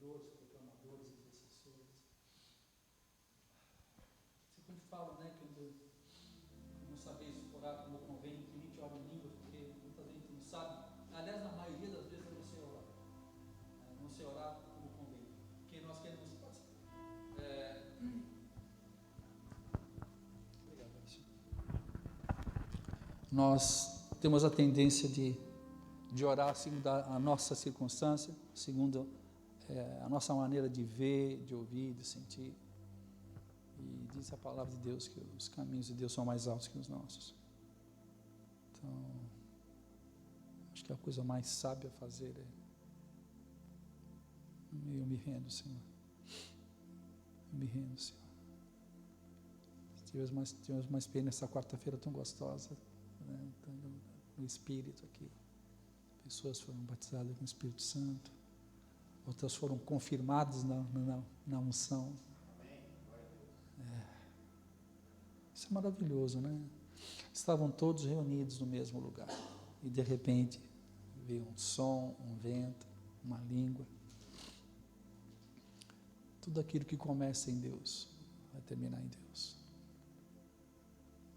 oradores, proclamadores, intercessores. Você sempre fala, né, que não sabeis orar como convém, que a gente ora em línguas, porque muita gente não sabe. Aliás, na maioria das vezes eu não sei orar. Não sei orar como convém. Porque nós queremos. Nós temos a tendência de orar segundo a nossa circunstância, segundo a nossa maneira de ver, de ouvir, de sentir. E diz a palavra de Deus que os caminhos de Deus são mais altos que os nossos. Então, acho que a coisa mais sábia a fazer é: eu me rendo, Senhor. Eu me rendo, Senhor. Tivemos uma experiência nessa quarta-feira tão gostosa, né, no Espírito aqui. Pessoas foram batizadas com o Espírito Santo, outras foram confirmadas na unção. Isso é maravilhoso, né? Estavam todos reunidos no mesmo lugar e de repente veio um som, um vento, uma língua. Tudo aquilo que começa em Deus vai terminar em Deus.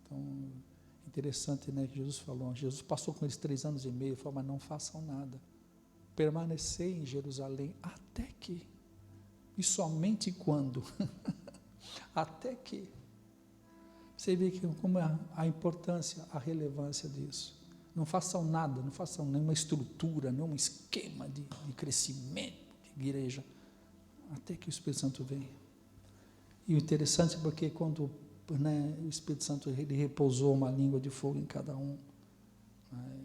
Então, interessante, né, que Jesus falou. Jesus passou com eles 3 anos e meio, falou: mas não façam nada, permanecei em Jerusalém até que, e somente quando, até que. Você vê que, como é a importância, a relevância disso. Não façam nada, não façam nenhuma estrutura, nenhum esquema de crescimento de igreja, até que o Espírito Santo venha. E o interessante é porque quando, né, o Espírito Santo ele repousou uma língua de fogo em cada um, né,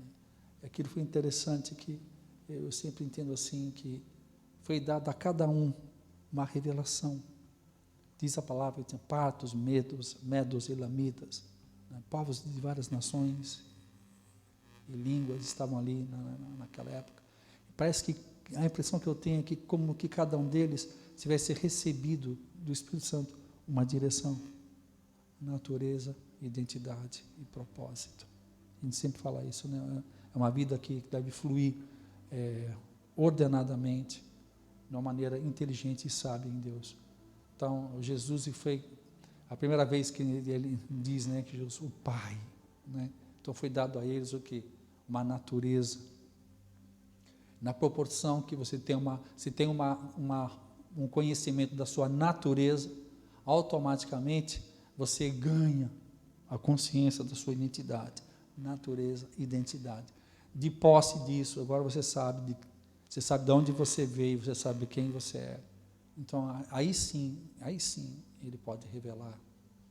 aquilo foi interessante, que eu sempre entendo assim, que foi dado a cada um uma revelação. Diz a palavra que tinha partos, medos e lamitas, né, povos de várias nações e línguas estavam ali naquela época. Parece que a impressão que eu tenho é que como que cada um deles tivesse recebido do Espírito Santo uma direção, natureza, identidade e propósito. A gente sempre fala isso, né? É uma vida que deve fluir ordenadamente, de uma maneira inteligente e sábia em Deus. Então, Jesus foi a primeira vez que ele diz, né, que Jesus, o Pai, né? Então foi dado a eles o quê? Uma natureza. Na proporção que você tem um conhecimento da sua natureza, automaticamente você ganha a consciência da sua identidade, natureza, identidade. De posse disso, agora você sabe de onde você veio, você sabe quem você é. Então, aí sim, ele pode revelar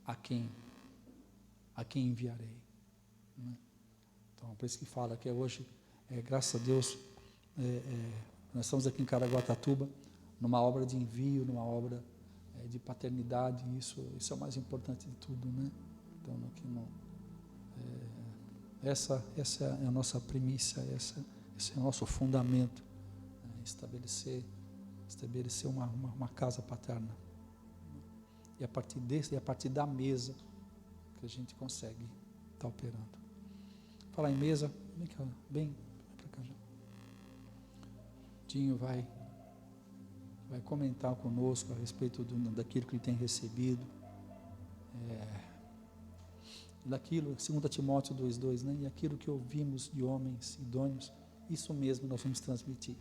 a quem enviarei. Né? Então, por isso que fala que hoje, graças a Deus, nós estamos aqui em Caraguatatuba, numa obra de envio, numa obra de paternidade, isso é o mais importante de tudo, né? Então, essa é a nossa primícia, esse é o nosso fundamento, né? Estabelecer uma casa paterna. E a partir da mesa que a gente consegue estar operando. Falar em mesa, vem cá, vem para cá já. Dinho vai comentar conosco a respeito daquilo que ele tem recebido, daquilo, 2 Timóteo 2,2, né? E aquilo que ouvimos de homens idôneos, isso mesmo nós vamos transmitir,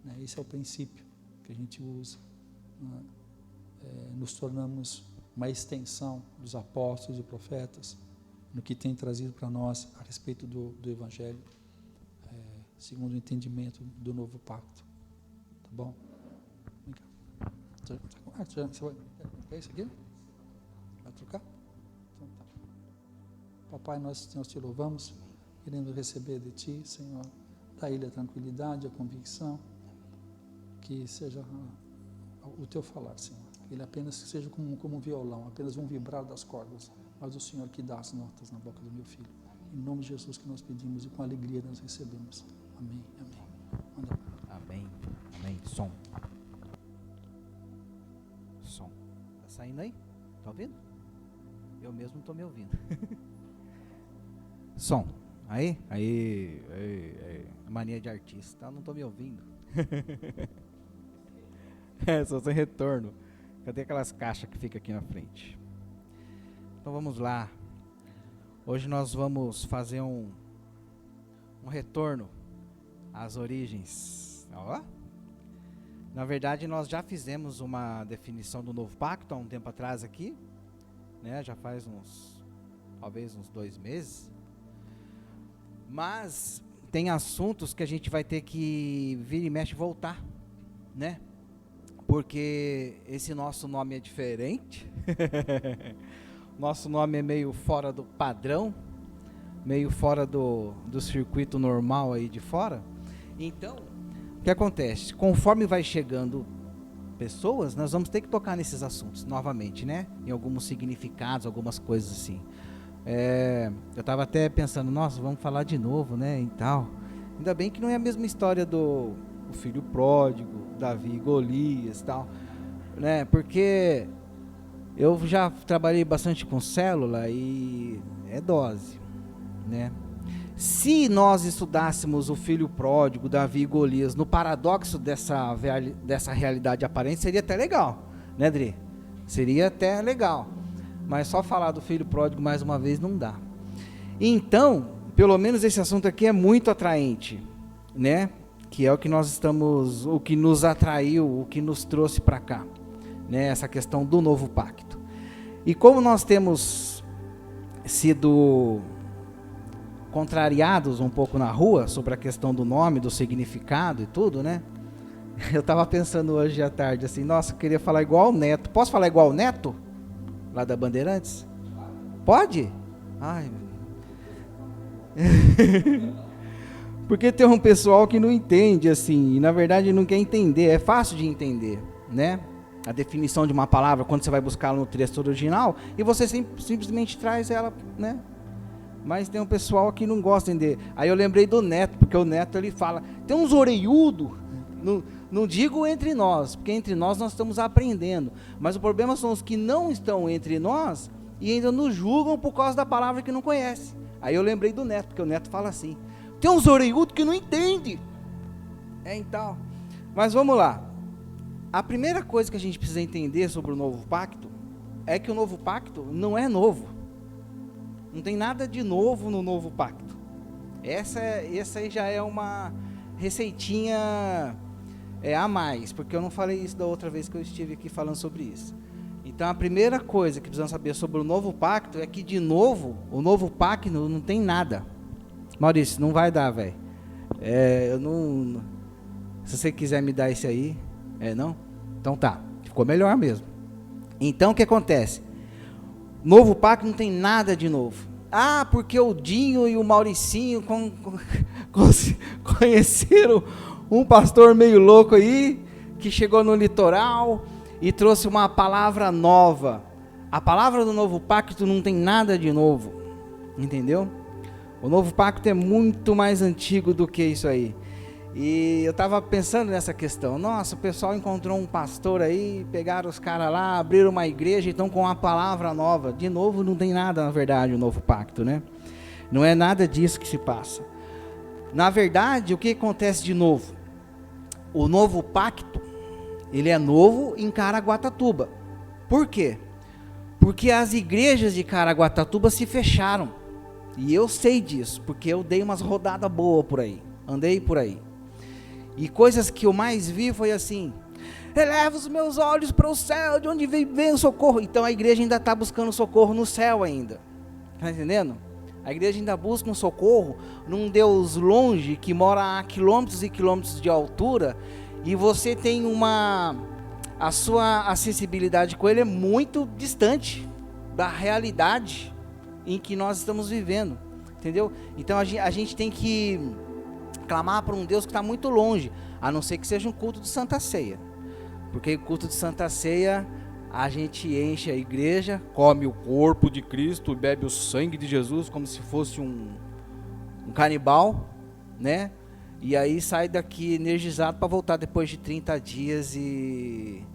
né? Esse é o princípio que a gente usa, né? Nos tornamos uma extensão dos apóstolos e profetas no que tem trazido para nós a respeito do Evangelho, segundo o entendimento do novo pacto. Tá bom? Vem cá. Você vai, é isso aqui? Vai trocar? Então tá. Papai, nós te louvamos, querendo receber de Ti, Senhor, da ilha a tranquilidade, a convicção, que seja o Teu falar, Senhor. Ele apenas seja como um violão, apenas um vibrar das cordas, mas o Senhor que dá as notas na boca do meu filho. Em nome de Jesus que nós pedimos e com alegria nós recebemos. Amém, amém. Manda. Amém, amém. Som. Tá saindo aí? Tá ouvindo? Eu mesmo não tô me ouvindo. Som. Aí. Mania de artista, não tô me ouvindo. Só sem retorno. Cadê aquelas caixas que ficam aqui na frente? Então vamos lá. Hoje nós vamos fazer um retorno às origens. Ó. Na verdade, nós já fizemos uma definição do novo pacto há um tempo atrás aqui, né? Já faz talvez uns 2 meses. Mas tem assuntos que a gente vai ter que vir e mexe voltar, né? Porque esse nosso nome é diferente. Nosso nome é meio fora do padrão, meio fora do circuito normal aí de fora. Então, o que acontece? Conforme vai chegando pessoas, nós vamos ter que tocar nesses assuntos novamente, né? Em alguns significados, algumas coisas assim. Eu estava até pensando, nossa, vamos falar de novo, né? E tal. Ainda bem que não é a mesma história do filho pródigo, Davi e Golias e tal, né? Porque eu já trabalhei bastante com célula e é dose, né? Se nós estudássemos o filho pródigo, Davi e Golias, no paradoxo dessa realidade aparente, seria até legal, né, Adri? Seria até legal. Mas só falar do filho pródigo mais uma vez não dá. Então, pelo menos esse assunto aqui é muito atraente, né? Que é o que o que nos atraiu, o que nos trouxe para cá, né? Essa questão do novo pacto. E como nós temos sido contrariados um pouco na rua sobre a questão do nome, do significado e tudo, né? Eu estava pensando hoje à tarde assim, nossa, eu queria falar igual o Neto. Posso falar igual o Neto? Lá da Bandeirantes? Pode? Ai. Porque tem um pessoal que não entende assim, e na verdade não quer entender, é fácil de entender, né? A definição de uma palavra quando você vai buscar no texto original e você simplesmente traz ela, né? Mas tem um pessoal que não gosta de entender. Aí eu lembrei do Neto, porque o Neto ele fala, tem uns orelhudos, não digo entre nós, porque entre nós estamos aprendendo, mas o problema são os que não estão entre nós e ainda nos julgam por causa da palavra que não conhece. Aí eu lembrei do Neto, porque o Neto fala assim, tem uns orelhudos que não entendem. Então, mas vamos lá. A primeira coisa que a gente precisa entender sobre o novo pacto é que o novo pacto não é novo. Não tem nada de novo no novo pacto. Essa aí já é uma receitinha a mais, porque eu não falei isso da outra vez que eu estive aqui falando sobre isso. Então a primeira coisa que precisamos saber sobre o novo pacto é que, de novo, o novo pacto não tem nada. Maurício, não vai dar, velho. Eu não... Se você quiser me dar esse aí, não? Então tá, ficou melhor mesmo. Então o que acontece? Novo pacto não tem nada de novo. Ah, porque o Dinho e o Mauricinho conheceram um pastor meio louco aí, que chegou no litoral e trouxe uma palavra nova. A palavra do novo pacto não tem nada de novo, entendeu? O novo pacto é muito mais antigo do que isso aí. E eu estava pensando nessa questão. Nossa, o pessoal encontrou um pastor aí, pegaram os caras lá, abriram uma igreja e estão com uma palavra nova. De novo, não tem nada, na verdade, o novo pacto, né? Não é nada disso que se passa. Na verdade, o que acontece de novo? O novo pacto, ele é novo em Caraguatatuba. Por quê? Porque as igrejas de Caraguatatuba se fecharam. E eu sei disso, porque eu dei umas rodadas boas por aí. Andei por aí. E coisas que eu mais vi foi assim: eleva os meus olhos para o céu, de onde vem o socorro. Então a igreja ainda está buscando socorro no céu ainda. Está entendendo? A igreja ainda busca um socorro num Deus longe, que mora a quilômetros e quilômetros de altura, e você tem a sua acessibilidade com ele é muito distante da realidade em que nós estamos vivendo, entendeu? Então a gente tem que clamar para um Deus que está muito longe, a não ser que seja um culto de Santa Ceia, porque o culto de Santa Ceia a gente enche a igreja, come o corpo de Cristo, bebe o sangue de Jesus como se fosse um canibal, né? E aí sai daqui energizado para voltar depois de 30 dias e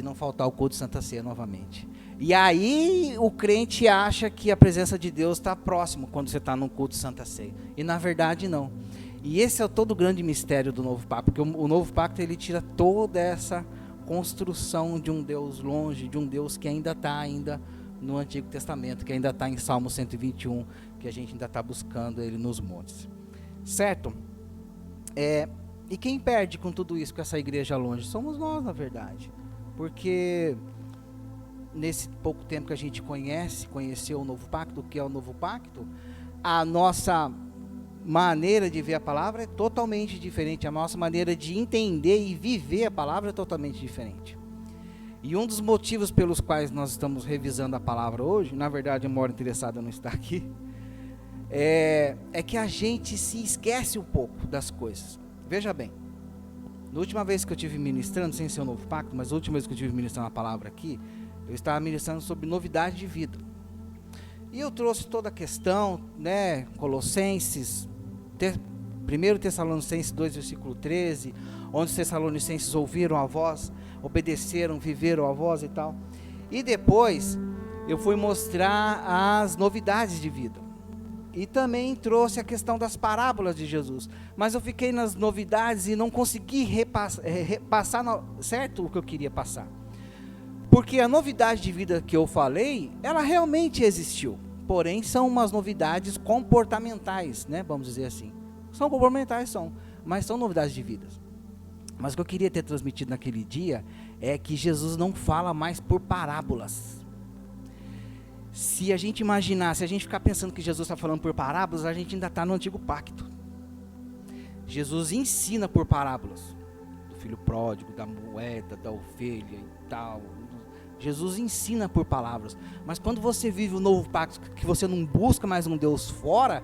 não faltar o culto de Santa Ceia novamente. E aí o crente acha que a presença de Deus está próximo quando você está num culto de Santa Ceia. E na verdade não. E esse é todo o grande mistério do novo pacto, porque o novo pacto ele tira toda essa construção de um Deus longe, de um Deus que ainda está no Antigo Testamento, que ainda está em Salmo 121, que a gente ainda está buscando ele nos montes. Certo? E quem perde com tudo isso, com essa igreja longe? Somos nós, na verdade. Porque nesse pouco tempo que a gente conheceu o novo pacto, o que é o novo pacto, a nossa maneira de ver a palavra é totalmente diferente, a nossa maneira de entender e viver a palavra é totalmente diferente. E um dos motivos pelos quais nós estamos revisando a palavra hoje, na verdade a maior interessada não está aqui, é que a gente se esquece um pouco das coisas. Veja bem, na última vez que eu estive ministrando, sem ser o novo pacto, mas a última vez que eu estive ministrando a palavra aqui, eu estava ministrando sobre novidade de vida. E eu trouxe toda a questão, né, Colossenses, 1 Tessalonicenses 2, versículo 13, onde os Tessalonicenses ouviram a voz, obedeceram, viveram a voz e tal. E depois eu fui mostrar as novidades de vida. E também trouxe a questão das parábolas de Jesus. Mas eu fiquei nas novidades e não consegui repassar certo o que eu queria passar. Porque a novidade de vida que eu falei, ela realmente existiu. Porém, são umas novidades comportamentais, né? Vamos dizer assim. São comportamentais, mas são novidades de vida. Mas o que eu queria ter transmitido naquele dia é que Jesus não fala mais por parábolas. Se a gente imaginar, se a gente ficar pensando que Jesus está falando por parábolas, a gente ainda está no Antigo Pacto. Jesus ensina por parábolas. Do filho pródigo, da moeda, da ovelha e tal. Jesus ensina por palavras. Mas quando você vive o novo pacto, que você não busca mais um Deus fora,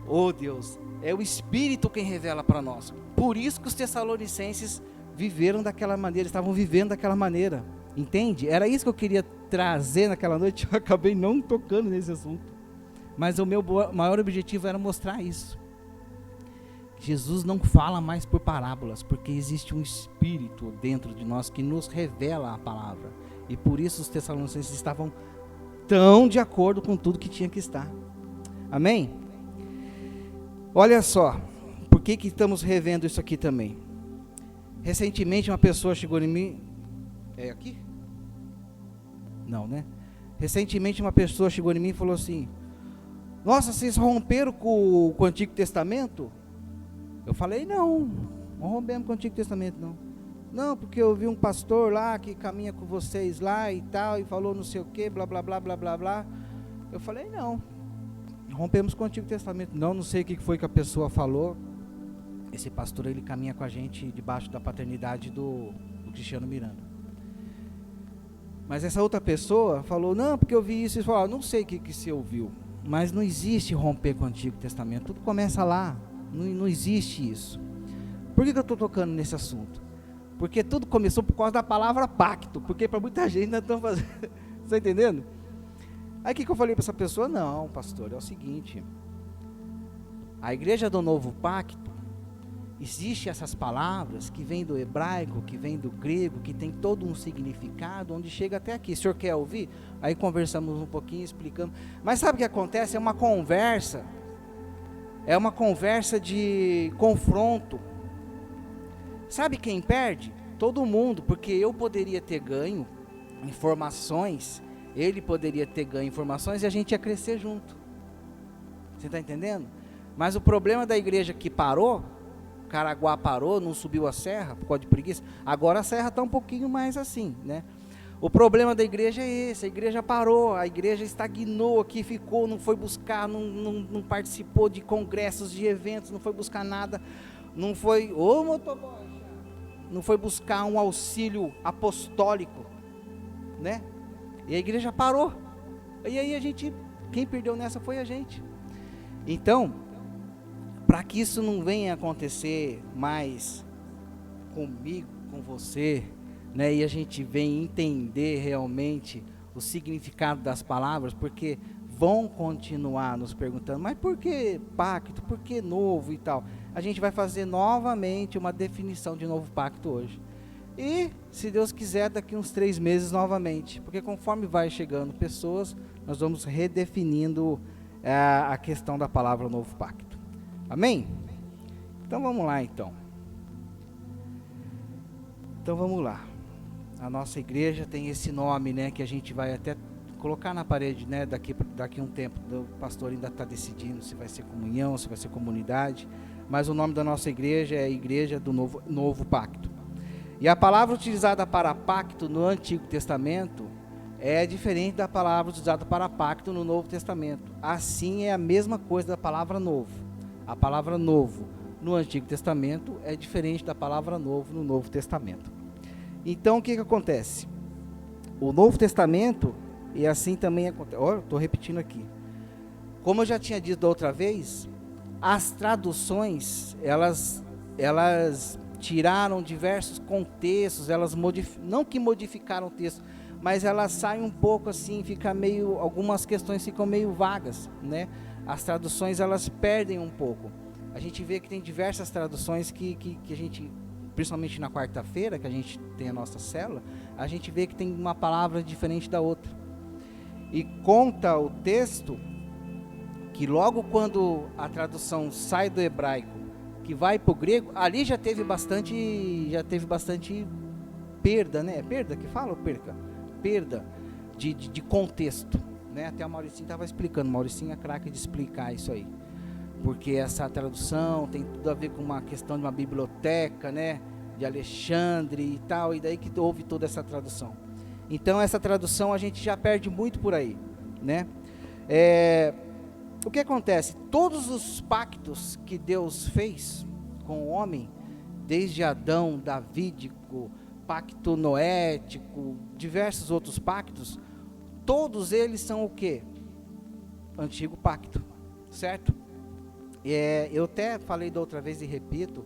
oh Deus, é o Espírito quem revela para nós. Por isso que os Tessalonicenses viveram daquela maneira, estavam vivendo daquela maneira. Entende? Era isso que eu queria trazer naquela noite. Eu acabei não tocando nesse assunto. Mas o meu maior objetivo era mostrar isso. Jesus não fala mais por parábolas, porque existe um Espírito dentro de nós que nos revela a palavra. E por isso os Tessalonicenses estavam tão de acordo com tudo que tinha que estar. Amém? Olha só, por que estamos revendo isso aqui também? Recentemente uma pessoa chegou em mim... É aqui? Não, né? Recentemente uma pessoa chegou em mim e falou assim: nossa, vocês romperam com o Antigo Testamento? Eu falei, não rompemos com o Antigo Testamento, não. Não, porque eu vi um pastor lá que caminha com vocês lá e tal, e falou não sei o que, blá, blá, blá, blá, blá, blá. Eu falei, não rompemos com o Antigo Testamento. Não sei o que foi que a pessoa falou. Esse pastor, ele caminha com a gente debaixo da paternidade do Cristiano Miranda. Mas essa outra pessoa falou, não, porque eu vi isso. E falou, não sei o que você ouviu, mas não existe romper com o Antigo Testamento. Tudo começa lá, não existe isso. Por que eu estou tocando nesse assunto? Porque tudo começou por causa da palavra pacto, porque para muita gente ainda estão fazendo, está entendendo? Aí o que eu falei para essa pessoa? Não, pastor, é o seguinte, a igreja do novo pacto, existe essas palavras que vêm do hebraico, que vêm do grego, que tem todo um significado, onde chega até aqui. O senhor quer ouvir? Aí conversamos um pouquinho, explicando. Mas sabe o que acontece? É uma conversa de confronto. Sabe quem perde? Todo mundo, porque eu poderia ter ganho informações, ele poderia ter ganho informações e a gente ia crescer junto. Você está entendendo? Mas o problema da igreja que parou, Caraguá parou, não subiu a serra por causa de preguiça. Agora a serra está um pouquinho mais assim, né? O problema da igreja é esse, a igreja parou, a igreja estagnou aqui, ficou, não foi buscar, não participou de congressos, de eventos, não foi buscar nada, não foi, não foi buscar um auxílio apostólico, né? E a igreja parou. E aí quem perdeu nessa foi a gente. Então, para que isso não venha acontecer mais comigo, com você, né? E a gente venha entender realmente o significado das palavras, porque vão continuar nos perguntando, mas por que pacto, por que novo e tal? A gente vai fazer novamente uma definição de novo pacto hoje. E, se Deus quiser, daqui uns 3 meses novamente, porque conforme vai chegando pessoas, nós vamos redefinindo a questão da palavra novo pacto. Amém? Então vamos lá então. Então vamos lá. A nossa igreja tem esse nome, né, que a gente vai até colocar na parede, né, daqui a um tempo. O pastor ainda está decidindo se vai ser comunhão, se vai ser comunidade. Mas o nome da nossa igreja é a Igreja do Novo Pacto. E a palavra utilizada para pacto no Antigo Testamento é diferente da palavra utilizada para pacto no Novo Testamento. Assim é a mesma coisa da palavra novo. A palavra novo no Antigo Testamento é diferente da palavra novo no Novo Testamento. Então o que acontece? O Novo Testamento, e assim também acontece. Olha, estou repetindo aqui. Como eu já tinha dito da outra vez, as traduções, elas tiraram diversos contextos, elas não que modificaram o texto, mas elas saem um pouco assim, algumas questões ficam meio vagas, né? As traduções, elas perdem um pouco. A gente vê que tem diversas traduções que a gente, principalmente na quarta-feira, que a gente tem a nossa célula, a gente vê que tem uma palavra diferente da outra. E conta o texto que logo quando a tradução sai do hebraico, que vai para o grego, ali já teve bastante perda, né? Perda que fala ou perca? Perda de contexto, né? Até o Mauricinho estava explicando, o Mauricinho é craque de explicar isso aí, porque essa tradução tem tudo a ver com uma questão de uma biblioteca, né? De Alexandre e tal, e daí que houve toda essa tradução. Então essa tradução a gente já perde muito por aí, né? O que acontece? Todos os pactos que Deus fez com o homem, desde Adão, Davídico, pacto noético, diversos outros pactos, todos eles são o quê? Antigo pacto, certo? Eu até falei da outra vez e repito,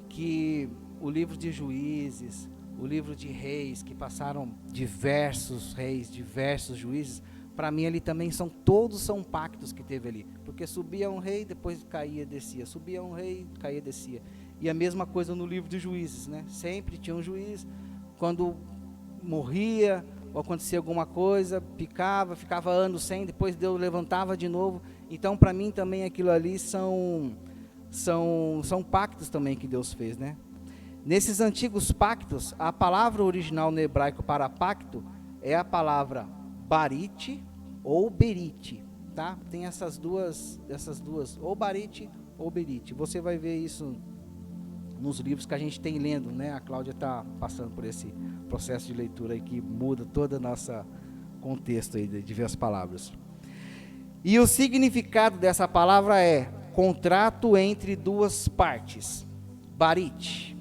que o livro de Juízes, o livro de Reis, que passaram diversos reis, diversos juízes, para mim ali também todos são pactos que teve ali, porque subia um rei, depois caía, descia, subia um rei, caía, descia, e a mesma coisa no livro de Juízes, né? Sempre tinha um juiz, quando morria, ou acontecia alguma coisa, ficava anos sem, depois Deus levantava de novo. Então para mim também aquilo ali são pactos também que Deus fez, né? Nesses antigos pactos, a palavra original no hebraico para pacto é a palavra barite ou berite, tá? Tem essas duas, ou barite ou berite. Você vai ver isso nos livros que a gente tem lendo, né? A Cláudia está passando por esse processo de leitura aí que muda todo o nosso contexto aí de ver as palavras. E o significado dessa palavra é contrato entre duas partes. Barite,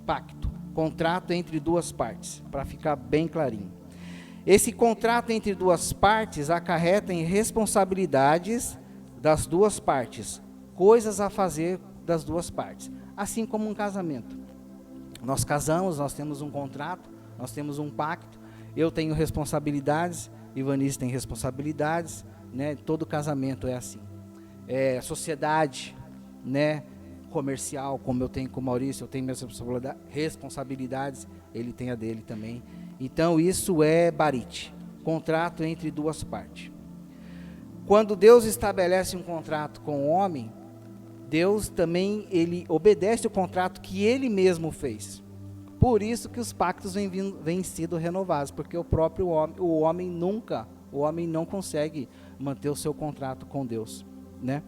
pacto, contrato entre duas partes, para ficar bem clarinho. Esse contrato entre duas partes acarreta em responsabilidades das duas partes, coisas a fazer das duas partes, assim como um casamento. Nós casamos, nós temos um contrato, nós temos um pacto, eu tenho responsabilidades, Ivanice tem responsabilidades, né? Todo casamento é assim. Sociedade, né? Comercial, como eu tenho com o Maurício, eu tenho minhas responsabilidades, ele tem a dele também. Então isso é barite, contrato entre duas partes. Quando Deus estabelece um contrato com o homem, Deus também, ele obedece o contrato que ele mesmo fez. Por isso que os pactos vêm sido renovados, porque o próprio homem não consegue manter o seu contrato com Deus, né?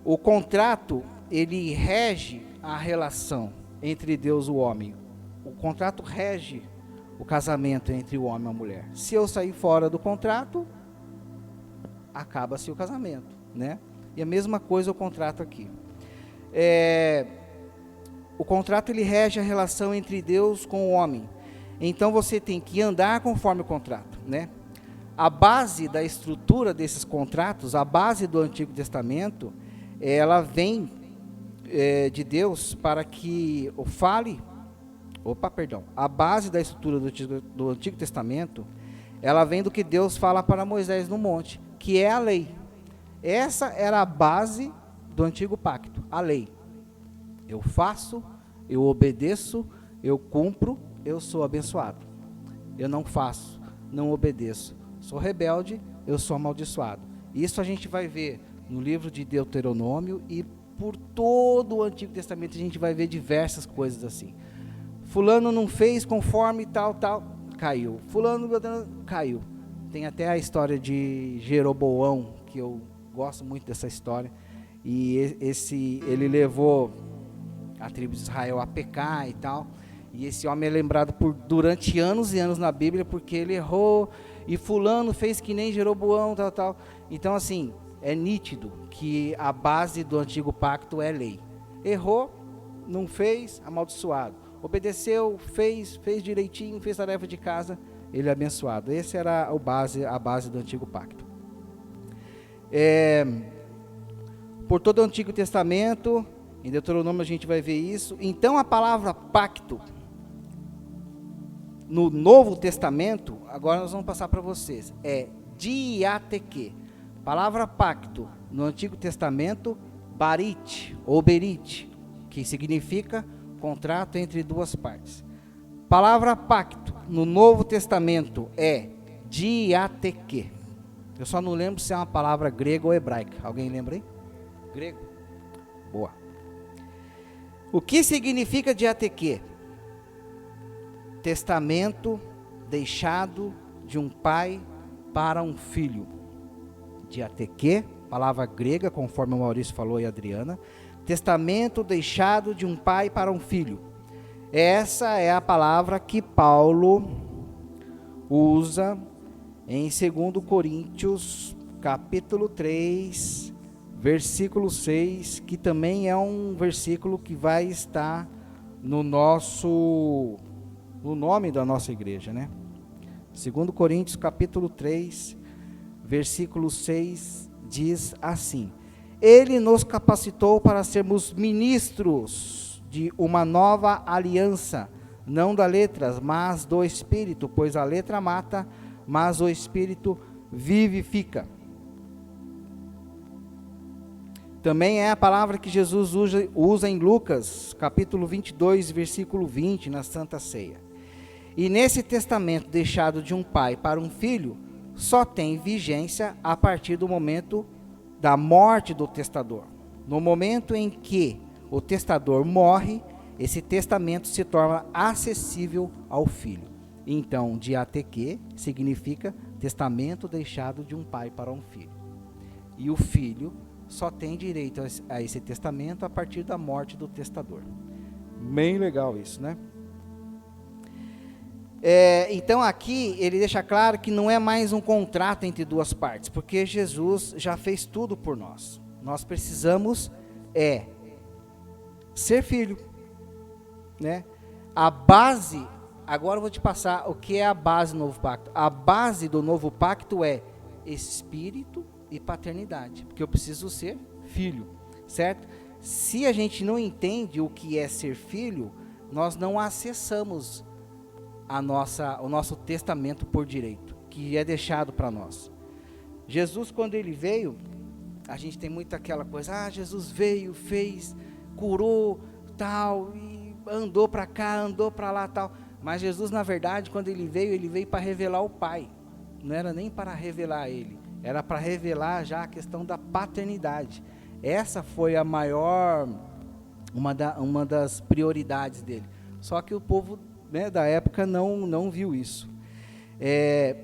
O contrato, ele rege a relação entre Deus e o homem. O contrato rege o casamento entre o homem e a mulher. Se eu sair fora do contrato, acaba-se o casamento, né? E a mesma coisa o contrato aqui. O contrato, ele rege a relação entre Deus com o homem. Então você tem que andar conforme o contrato, né? A base da estrutura desses contratos, a base do Antigo Testamento, ela vem de Deus para que a base da estrutura do Antigo Testamento, ela vem do que Deus fala para Moisés no monte, que é a lei. Essa era a base do Antigo Pacto, a lei. Eu faço, eu obedeço, eu cumpro, eu sou abençoado. Eu não faço, não obedeço, sou rebelde, eu sou amaldiçoado. Isso a gente vai ver no livro de Deuteronômio e por todo o Antigo Testamento a gente vai ver diversas coisas assim. Fulano não fez conforme tal, caiu. Fulano caiu. Tem até a história de Jeroboão, que eu gosto muito dessa história. E ele levou a tribo de Israel a pecar e tal. E esse homem é lembrado durante anos e anos na Bíblia, porque ele errou, e fulano fez que nem Jeroboão, tal. Então, assim, é nítido que a base do antigo pacto é lei. Errou, não fez, amaldiçoado. Obedeceu, fez direitinho, fez tarefa de casa, ele é abençoado. Essa era a base do antigo pacto. Por todo o Antigo Testamento, em Deuteronômio a gente vai ver isso. Então a palavra pacto, no Novo Testamento, agora nós vamos passar para vocês, é diateque. Palavra pacto, no Antigo Testamento, barit, ou berit, que significa contrato entre duas partes. Palavra pacto, no Novo Testamento, é diateque. Eu só não lembro se é uma palavra grega ou hebraica. Alguém lembra aí? Grego? Boa. O que significa diateque? Testamento deixado de um pai para um filho. Diateque, palavra grega, conforme o Maurício falou e a Adriana. Testamento deixado de um pai para um filho. Essa é a palavra que Paulo usa em 2 Coríntios, capítulo 3, versículo 6, que também é um versículo que vai estar no nome da nossa igreja, né? 2 Coríntios, capítulo 3, versículo 6, diz assim: Ele nos capacitou para sermos ministros de uma nova aliança, não da letra, mas do Espírito, pois a letra mata, mas o Espírito vivifica. Também é a palavra que Jesus usa em Lucas, capítulo 22, versículo 20, na Santa Ceia. E nesse testamento deixado de um pai para um filho, só tem vigência a partir do momento da morte do testador. No momento em que o testador morre, esse testamento se torna acessível ao filho. Então, diateque significa testamento deixado de um pai para um filho. E o filho só tem direito a esse testamento a partir da morte do testador. Bem legal isso, né? Então aqui ele deixa claro que não é mais um contrato entre duas partes, porque Jesus já fez tudo por nós. Nós precisamos ser filho, né? A base, agora eu vou te passar o que é a base do novo pacto. A base do novo pacto é espírito e paternidade, porque eu preciso ser filho, certo? Se a gente não entende o que é ser filho, nós não acessamos o nosso testamento por direito, que é deixado para nós. Jesus, quando ele veio, a gente tem muito aquela coisa, Jesus veio, fez, curou, tal, e andou para cá, andou para lá, tal. Mas Jesus, na verdade, quando ele veio para revelar o Pai. Não era nem para revelar ele, era para revelar já a questão da paternidade. Essa foi a maior, uma das prioridades dele. Só que o povo, né, da época não viu isso.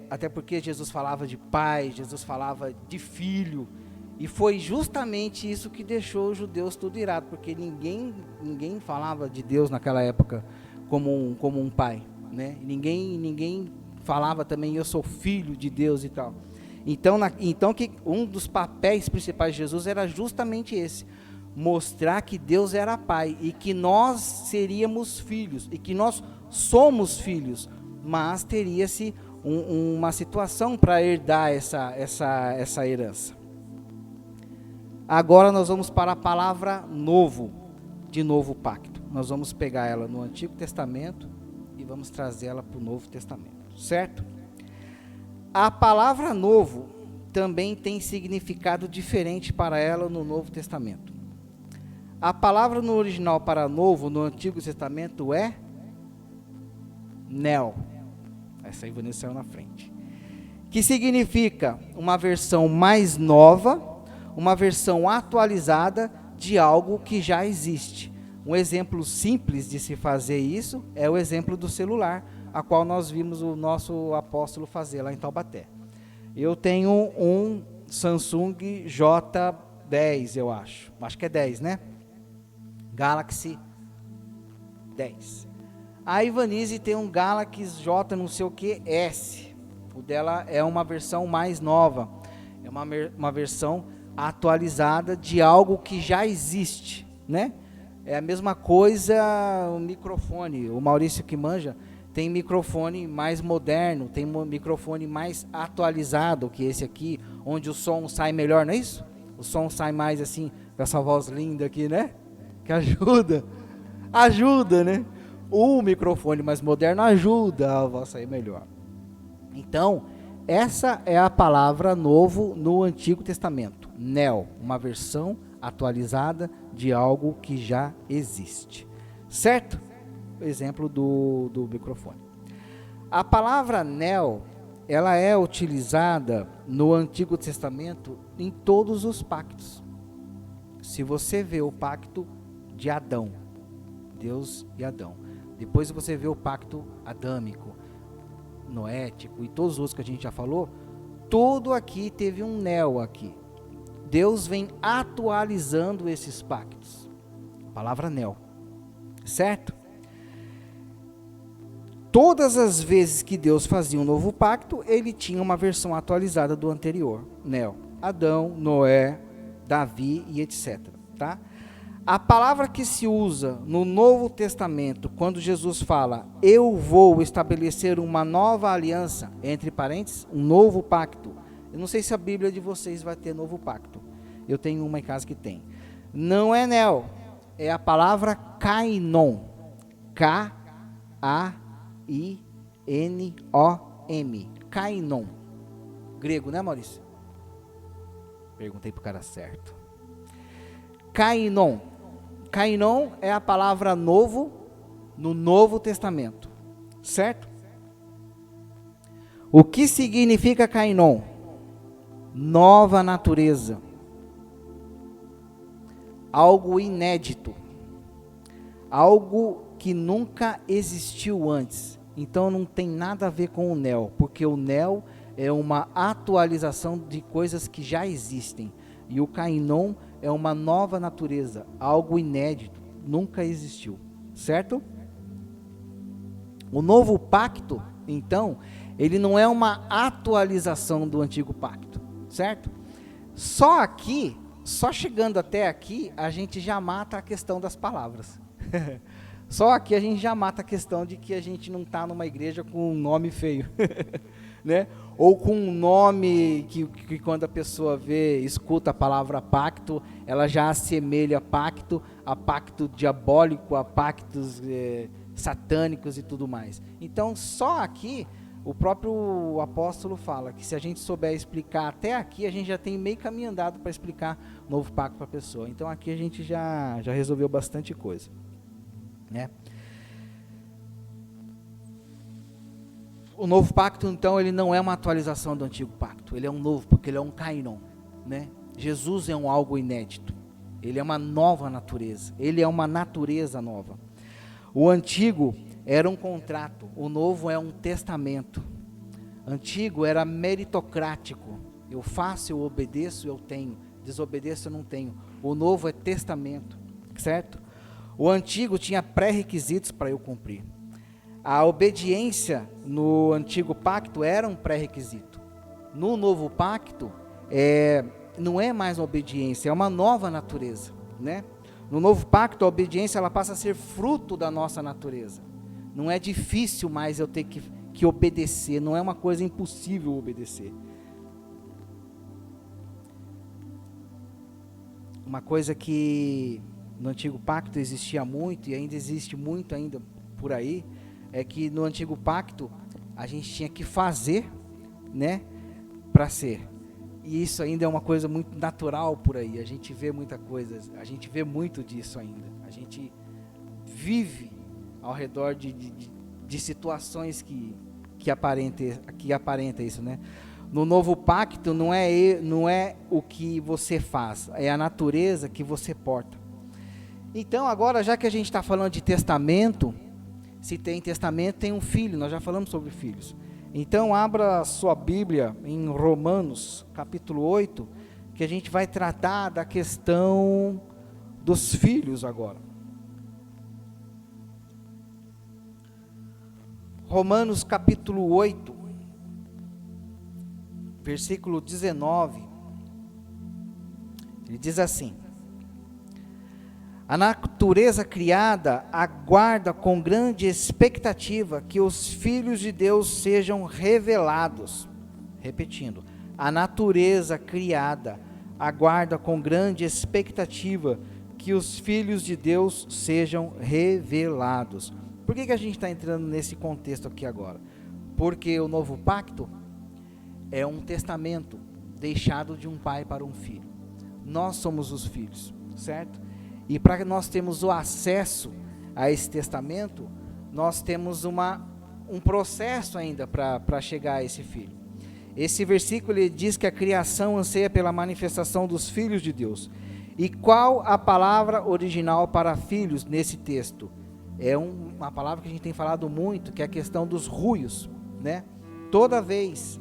Até porque Jesus falava de pai, Jesus falava de filho, e foi justamente isso que deixou os judeus tudo irado, porque ninguém falava de Deus naquela época como um pai, né? Ninguém falava também, eu sou filho de Deus e tal. Então que um dos papéis principais de Jesus era justamente esse, mostrar que Deus era pai, e que nós seríamos filhos, e que nós somos filhos, mas teria-se uma situação para herdar essa herança. Agora nós vamos para a palavra novo, de novo pacto. Nós vamos pegar ela no Antigo Testamento e vamos trazer ela para o Novo Testamento, certo? A palavra novo também tem significado diferente para ela no Novo Testamento. A palavra no original para novo, no Antigo Testamento, é neo. Essa aí Vanessa saiu na frente. Que significa uma versão mais nova, uma versão atualizada de algo que já existe. Um exemplo simples de se fazer isso é o exemplo do celular, a qual nós vimos o nosso apóstolo fazer lá em Taubaté. Eu tenho um Samsung J10, eu acho que é 10, né? Galaxy 10. A Ivanise tem um Galaxy J não sei o que S. O dela é uma versão mais nova, é uma versão atualizada de algo que já existe, né? É a mesma coisa o microfone. O Maurício que manja tem microfone mais moderno, tem um microfone mais atualizado que esse aqui, onde o som sai melhor, não é isso? O som sai mais assim, com essa voz linda aqui, né? Que ajuda, né? O microfone mais moderno ajuda a voz sair melhor. Então, essa é a palavra novo no Antigo Testamento. Neo, uma versão atualizada de algo que já existe. Certo? Exemplo do microfone. A palavra neo, ela é utilizada no Antigo Testamento em todos os pactos. Se você vê o pacto de Adão, Deus e Adão, depois você vê o pacto adâmico, noético e todos os outros que a gente já falou, tudo aqui teve um neo aqui. Deus vem atualizando esses pactos. Palavra neo. Certo? Todas as vezes que Deus fazia um novo pacto, ele tinha uma versão atualizada do anterior. Neo. Adão, Noé, Davi e etc. Tá? A palavra que se usa no Novo Testamento, quando Jesus fala, eu vou estabelecer uma nova aliança, entre parênteses, um novo pacto. Eu não sei se a Bíblia de vocês vai ter novo pacto. Eu tenho uma em casa que tem. Não é neo, é a palavra kainon. K-A-I-N-O-M. Kainon. Grego, né, Maurício? Perguntei pro cara certo. Kainon. Kainon é a palavra novo no Novo Testamento. Certo? O que significa kainon? Nova natureza. Algo inédito. Algo que nunca existiu antes. Então não tem nada a ver com o neo, porque o neo é uma atualização de coisas que já existem. E o kainon é uma nova natureza, algo inédito, nunca existiu. Certo? O novo pacto, então, ele não é uma atualização do antigo pacto. Certo? Só aqui, só chegando até aqui, a gente já mata a questão das palavras. Só aqui a gente já mata a questão de que a gente não está numa igreja com um nome feio, né? Ou com um nome que quando a pessoa escuta a palavra pacto, ela já assemelha a pacto diabólico, a pactos satânicos e tudo mais. Então, só aqui, o próprio apóstolo fala que se a gente souber explicar até aqui, a gente já tem meio caminho andado para explicar o novo pacto para a pessoa. Então, aqui a gente já resolveu bastante coisa. Né? O novo pacto, então, ele não é uma atualização do antigo pacto, ele é um novo, porque ele é um kainon, né? Jesus é um algo inédito, ele é uma nova natureza, ele é uma natureza nova. O antigo era um contrato, o novo é um testamento. Antigo era meritocrático, eu faço, eu obedeço, eu tenho, desobedeço, eu não tenho. O novo é testamento, certo? O antigo tinha pré-requisitos para eu cumprir. A obediência no antigo pacto era um pré-requisito. No novo pacto, não é mais uma obediência, é uma nova natureza, né? No novo pacto, a obediência ela passa a ser fruto da nossa natureza. Não é difícil mais eu ter que obedecer, não é uma coisa impossível obedecer. Uma coisa que no antigo pacto existia muito e ainda existe muito ainda por aí, é que no antigo pacto a gente tinha que fazer, né, para ser. E isso ainda é uma coisa muito natural por aí, a gente vê muita coisa, a gente vê muito disso ainda. A gente vive ao redor de situações que aparenta isso, né? No novo pacto não é o que você faz, é a natureza que você porta. Então agora, já que a gente está falando de testamento, se tem testamento, tem um filho, nós já falamos sobre filhos. Então abra a sua Bíblia em Romanos, capítulo 8, que a gente vai tratar da questão dos filhos agora. Romanos capítulo 8, versículo 19, ele diz assim: a natureza criada aguarda com grande expectativa que os filhos de Deus sejam revelados. Repetindo, a natureza criada aguarda com grande expectativa que os filhos de Deus sejam revelados. Por que a gente está entrando nesse contexto aqui agora? Porque o novo pacto é um testamento deixado de um pai para um filho. Nós somos os filhos, certo? E para nós termos o acesso a esse testamento, nós temos um processo ainda para chegar a esse filho. Esse versículo ele diz que a criação anseia pela manifestação dos filhos de Deus. E qual a palavra original para filhos nesse texto? É uma palavra que a gente tem falado muito, que é a questão dos ruios, né? Toda vez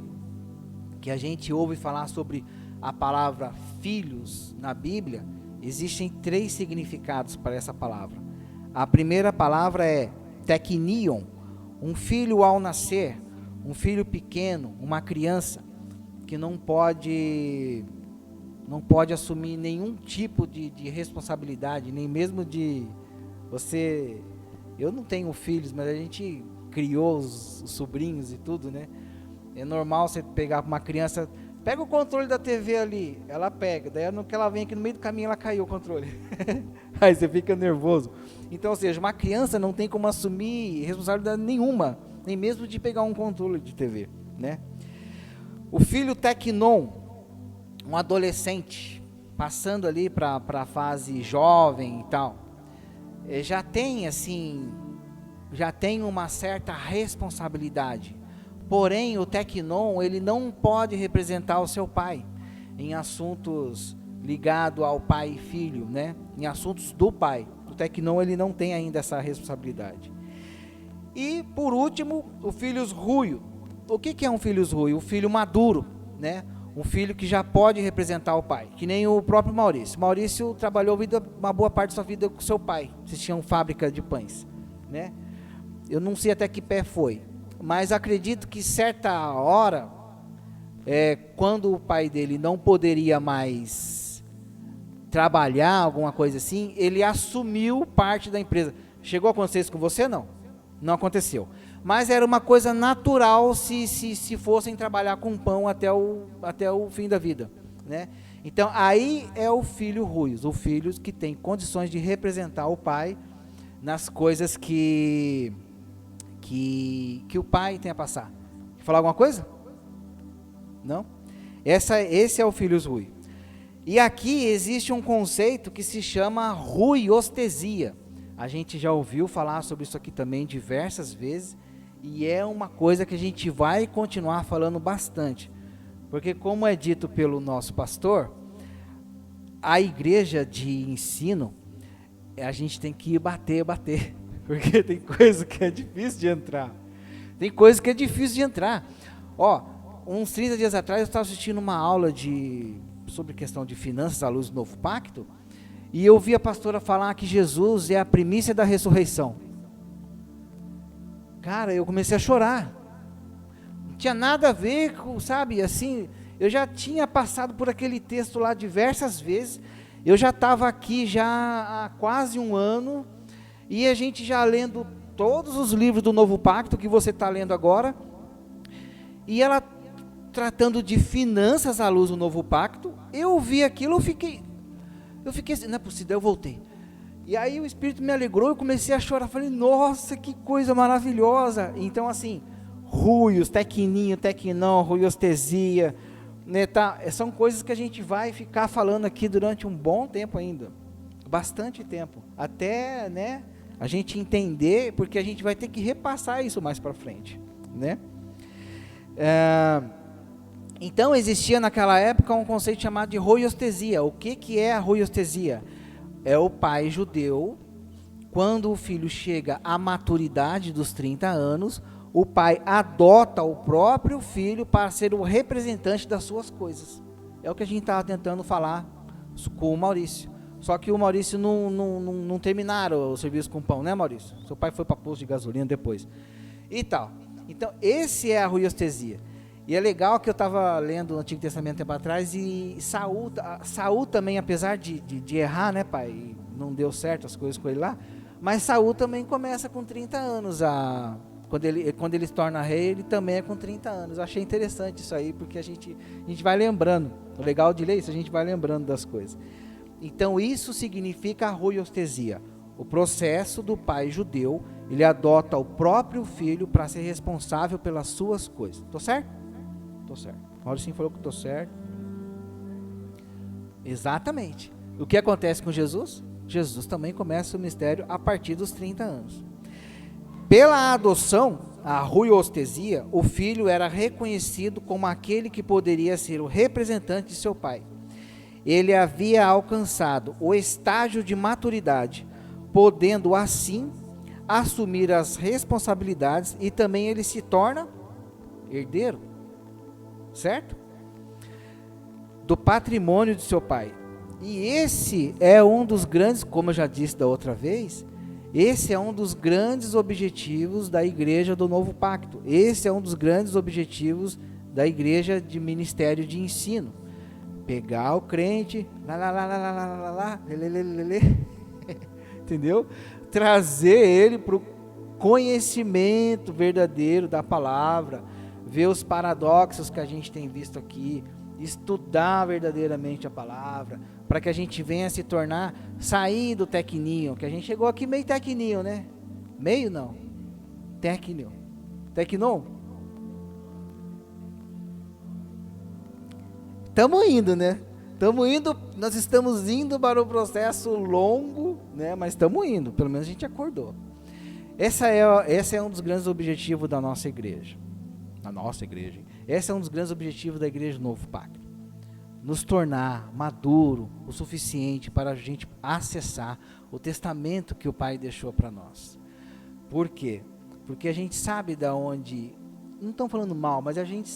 que a gente ouve falar sobre a palavra filhos na Bíblia, existem 3 significados para essa palavra. A primeira palavra é teknion, um filho ao nascer, um filho pequeno, uma criança que não pode assumir nenhum tipo de responsabilidade, nem mesmo de você. Eu não tenho filhos, mas a gente criou os sobrinhos e tudo, né? É normal você pegar uma criança, pega o controle da TV ali, ela pega, daí no que ela vem aqui no meio do caminho, ela caiu o controle. Aí você fica nervoso. Então, ou seja, uma criança não tem como assumir responsabilidade nenhuma, nem mesmo de pegar um controle de TV, né? O filho teknon, um adolescente, passando ali para a fase jovem e tal, já tem uma certa responsabilidade. Porém, o teknon, ele não pode representar o seu pai em assuntos ligados ao pai e filho, né? Em assuntos do pai. O teknon, ele não tem ainda essa responsabilidade. E, por último, o filho ruio. O que é um filho ruio? O filho maduro, né? Um filho que já pode representar o pai, que nem o próprio Maurício. Maurício trabalhou uma boa parte da sua vida com seu pai. Vocês tinham fábrica de pães, né? Eu não sei até que pé foi, mas acredito que certa hora, quando o pai dele não poderia mais trabalhar, alguma coisa assim, ele assumiu parte da empresa. Chegou a acontecer isso com você? Não, não aconteceu. Mas era uma coisa natural se fossem trabalhar com pão até o fim da vida, né? Então, aí é o filho ruios, o filho que tem condições de representar o pai nas coisas que o pai tem a passar. Quer falar alguma coisa? Não? Esse é o filho ruim. E aqui existe um conceito que se chama ruiostesia. A gente já ouviu falar sobre isso aqui também diversas vezes, e é uma coisa que a gente vai continuar falando bastante. Porque, como é dito pelo nosso pastor, a igreja de ensino, a gente tem que bater. Porque tem coisa que é difícil de entrar. Ó, uns 30 dias atrás eu estava assistindo uma aula sobre questão de finanças à luz do Novo Pacto, e eu vi a pastora falar que Jesus é a primícia da ressurreição. Cara, eu comecei a chorar. Não tinha nada a ver com, sabe, assim, eu já tinha passado por aquele texto lá diversas vezes, eu já estava aqui já há quase um ano, e a gente já lendo todos os livros do Novo Pacto que você está lendo agora, e ela tratando de finanças à luz do Novo Pacto, eu vi aquilo, eu fiquei assim, não é possível, eu voltei. E aí o Espírito me alegrou, eu comecei a chorar, falei, nossa, que coisa maravilhosa. Então assim, ruios, tekninho, teknon, ruiostesia, né, são coisas que a gente vai ficar falando aqui durante um bom tempo ainda, bastante tempo, até, né, a gente entender, porque a gente vai ter que repassar isso mais para frente, né? Então existia naquela época um conceito chamado de roiostesia. O que é a roiostesia? É o pai judeu, quando o filho chega à maturidade dos 30 anos, o pai adota o próprio filho para ser o representante das suas coisas. É o que a gente estava tentando falar com o Maurício. Só que o Maurício não terminaram o serviço com pão, né, Maurício? Seu pai foi para posto de gasolina depois. E tal. Então, esse é a ruiostesia. E é legal que eu estava lendo o Antigo Testamento tempo atrás e Saul também, apesar de errar, né, pai? Não deu certo as coisas com ele lá. Mas Saul também começa com 30 anos. Quando ele se torna rei, ele também é com 30 anos. Eu achei interessante isso aí, porque a gente vai lembrando. O legal de ler isso, a gente vai lembrando das coisas. Então, isso significa a ruiostesia. O processo do pai judeu, ele adota o próprio filho para ser responsável pelas suas coisas. Tô certo? Tô certo. O Mauricinho falou que tô certo. Exatamente. O que acontece com Jesus? Jesus também começa o ministério a partir dos 30 anos. Pela adoção, a ruiostesia, o filho era reconhecido como aquele que poderia ser o representante de seu pai. Ele havia alcançado o estágio de maturidade, podendo assim assumir as responsabilidades, e também ele se torna herdeiro, certo? Do patrimônio de seu pai. E esse é um dos grandes, como eu já disse da outra vez, esse é um dos grandes objetivos da igreja do Novo Pacto. Esse é um dos grandes objetivos da igreja de ministério de ensino. Pegar o crente, entendeu? Trazer ele para o conhecimento verdadeiro da palavra, ver os paradoxos que a gente tem visto aqui, estudar verdadeiramente a palavra, para que a gente venha se tornar, sair do tecninho, que a gente chegou aqui meio tecninho, né? Meio não, tecninho, tecnon. Estamos indo, né? Estamos indo, nós estamos indo para um processo longo, né? Mas estamos indo, pelo menos a gente acordou. Esse é um dos grandes objetivos da nossa igreja. Esse é um dos grandes objetivos da igreja do Novo Pacto. Nos tornar maduro o suficiente para a gente acessar o testamento que o Pai deixou para nós. Por quê? Porque a gente sabe da onde, não estão falando mal, mas a gente,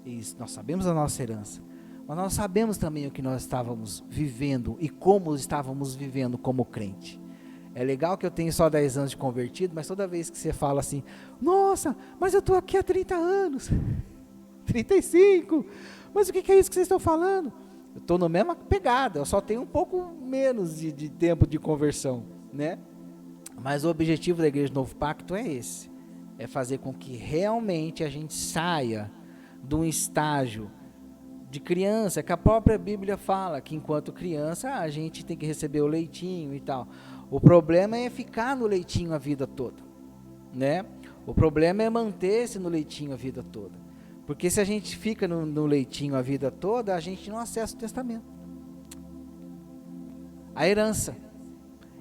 isso, nós sabemos a nossa herança, mas nós sabemos também o que nós estávamos vivendo e como estávamos vivendo como crente. É legal que eu tenho só 10 anos de convertido, mas toda vez que você fala assim, nossa, mas eu estou aqui há 30 anos, 35, mas o que é isso que vocês estão falando? Eu estou na mesma pegada, eu só tenho um pouco menos de tempo de conversão, né? Mas o objetivo da Igreja do Novo Pacto é esse, é fazer com que realmente a gente saia de um estágio de criança, que a própria Bíblia fala, que enquanto criança a gente tem que receber o leitinho e tal. O problema é ficar no leitinho a vida toda, né? O problema é manter-se no leitinho a vida toda. Porque se a gente fica no leitinho a vida toda, a gente não acessa o testamento. A herança.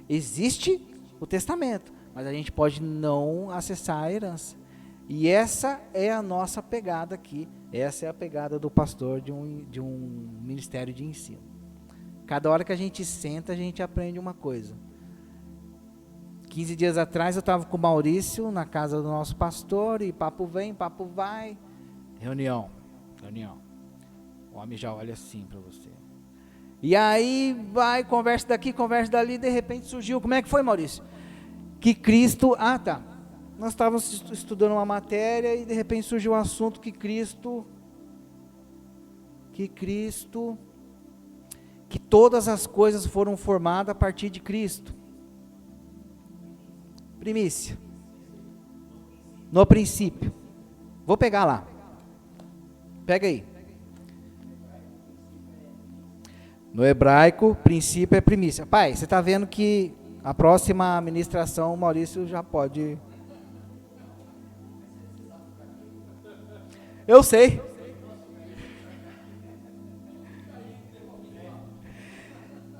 Existe o testamento, mas a gente pode não acessar a herança. E essa é a nossa pegada aqui. Essa é a pegada do pastor de um ministério de ensino. Cada hora que a gente senta, a gente aprende uma coisa. 15 dias atrás eu estava com o Maurício na casa do nosso pastor, e papo vem, papo vai. Reunião. O homem já olha assim para você. E aí vai, conversa daqui, conversa dali, de repente surgiu, como é que foi, Maurício? Que Cristo, nós estávamos estudando uma matéria e de repente surgiu o assunto que todas as coisas foram formadas a partir de Cristo. Primícia. No princípio. Vou pegar lá. Pega aí. No hebraico, princípio é primícia. Pai, você está vendo que a próxima ministração o Maurício já pode... Eu sei.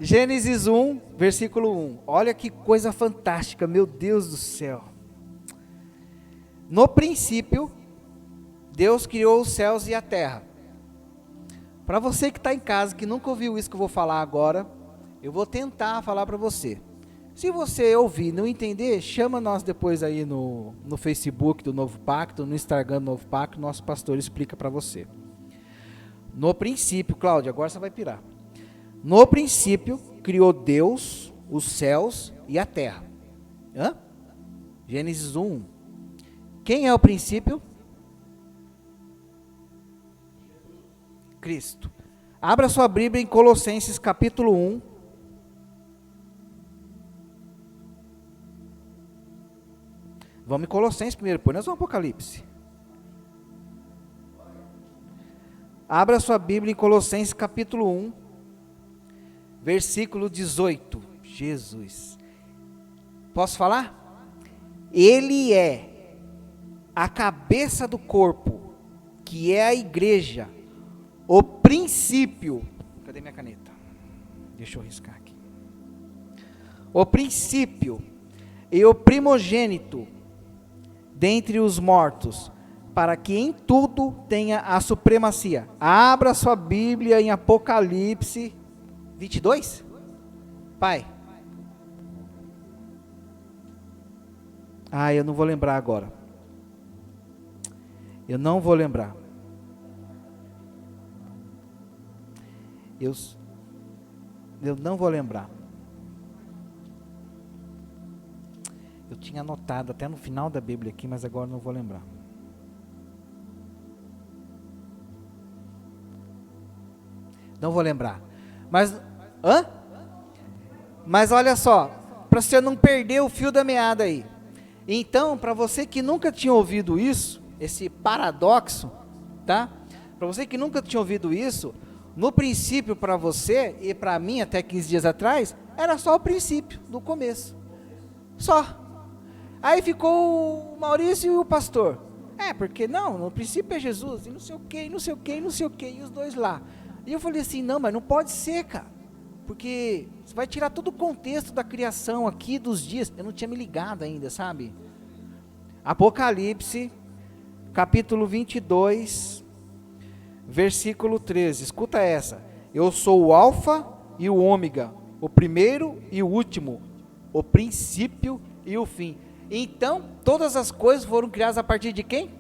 Gênesis 1, versículo 1. Olha que coisa fantástica, meu Deus do céu. No princípio, Deus criou os céus e a terra. Para você que está em casa, que nunca ouviu isso que eu vou falar agora, eu vou tentar falar para você. Se você ouvir e não entender, chama nós depois aí no Facebook do Novo Pacto, no Instagram do Novo Pacto, nosso pastor explica para você. No princípio, Cláudia, agora você vai pirar. No princípio, criou Deus os céus e a terra. Hã? Gênesis 1. Quem é o princípio? Cristo. Abra sua Bíblia em Colossenses capítulo 1. Vamos em Colossenses primeiro, depois nós vamos ao Apocalipse. Abra sua Bíblia em Colossenses capítulo 1, versículo 18. Jesus. Posso falar? Ele é a cabeça do corpo, que é a igreja, o princípio. Cadê minha caneta? Deixa eu riscar aqui. O princípio e o primogênito dentre os mortos, para que em tudo tenha a supremacia. Abra sua Bíblia em Apocalipse 22. Pai. Eu não vou lembrar agora. Eu não vou lembrar. Eu não vou lembrar. Eu tinha anotado até no final da Bíblia aqui, mas agora não vou lembrar. Não vou lembrar. Mas olha só, para você não perder o fio da meada aí. Então, para você que nunca tinha ouvido isso, esse paradoxo, tá? Para você que nunca tinha ouvido isso, no princípio para você e para mim até 15 dias atrás, era só o princípio, do começo. Só. Aí ficou o Maurício e o pastor. Porque não, no princípio é Jesus, e não sei o que, não sei o que, não sei o que, e os dois lá. E eu falei assim, não, mas não pode ser, cara, porque você vai tirar todo o contexto da criação aqui, dos dias. Eu não tinha me ligado ainda, sabe? Apocalipse, capítulo 22, versículo 13, escuta essa. Eu sou o alfa e o ômega, o primeiro e o último, o princípio e o fim. Então, todas as coisas foram criadas a partir de quem?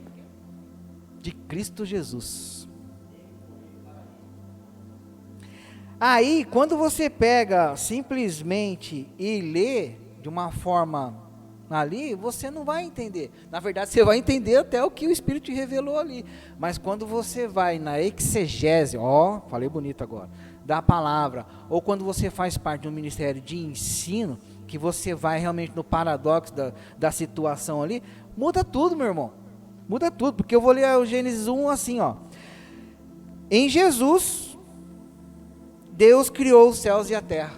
De Cristo Jesus. Aí, quando você pega simplesmente e lê de uma forma ali, você não vai entender. Na verdade, você vai entender até o que o Espírito te revelou ali. Mas quando você vai na exegese, falei bonito agora, da palavra, ou quando você faz parte de um ministério de ensino, que você vai realmente no paradoxo da situação ali, muda tudo, meu irmão. Muda tudo, porque eu vou ler o Gênesis 1 assim, Em Jesus, Deus criou os céus e a terra.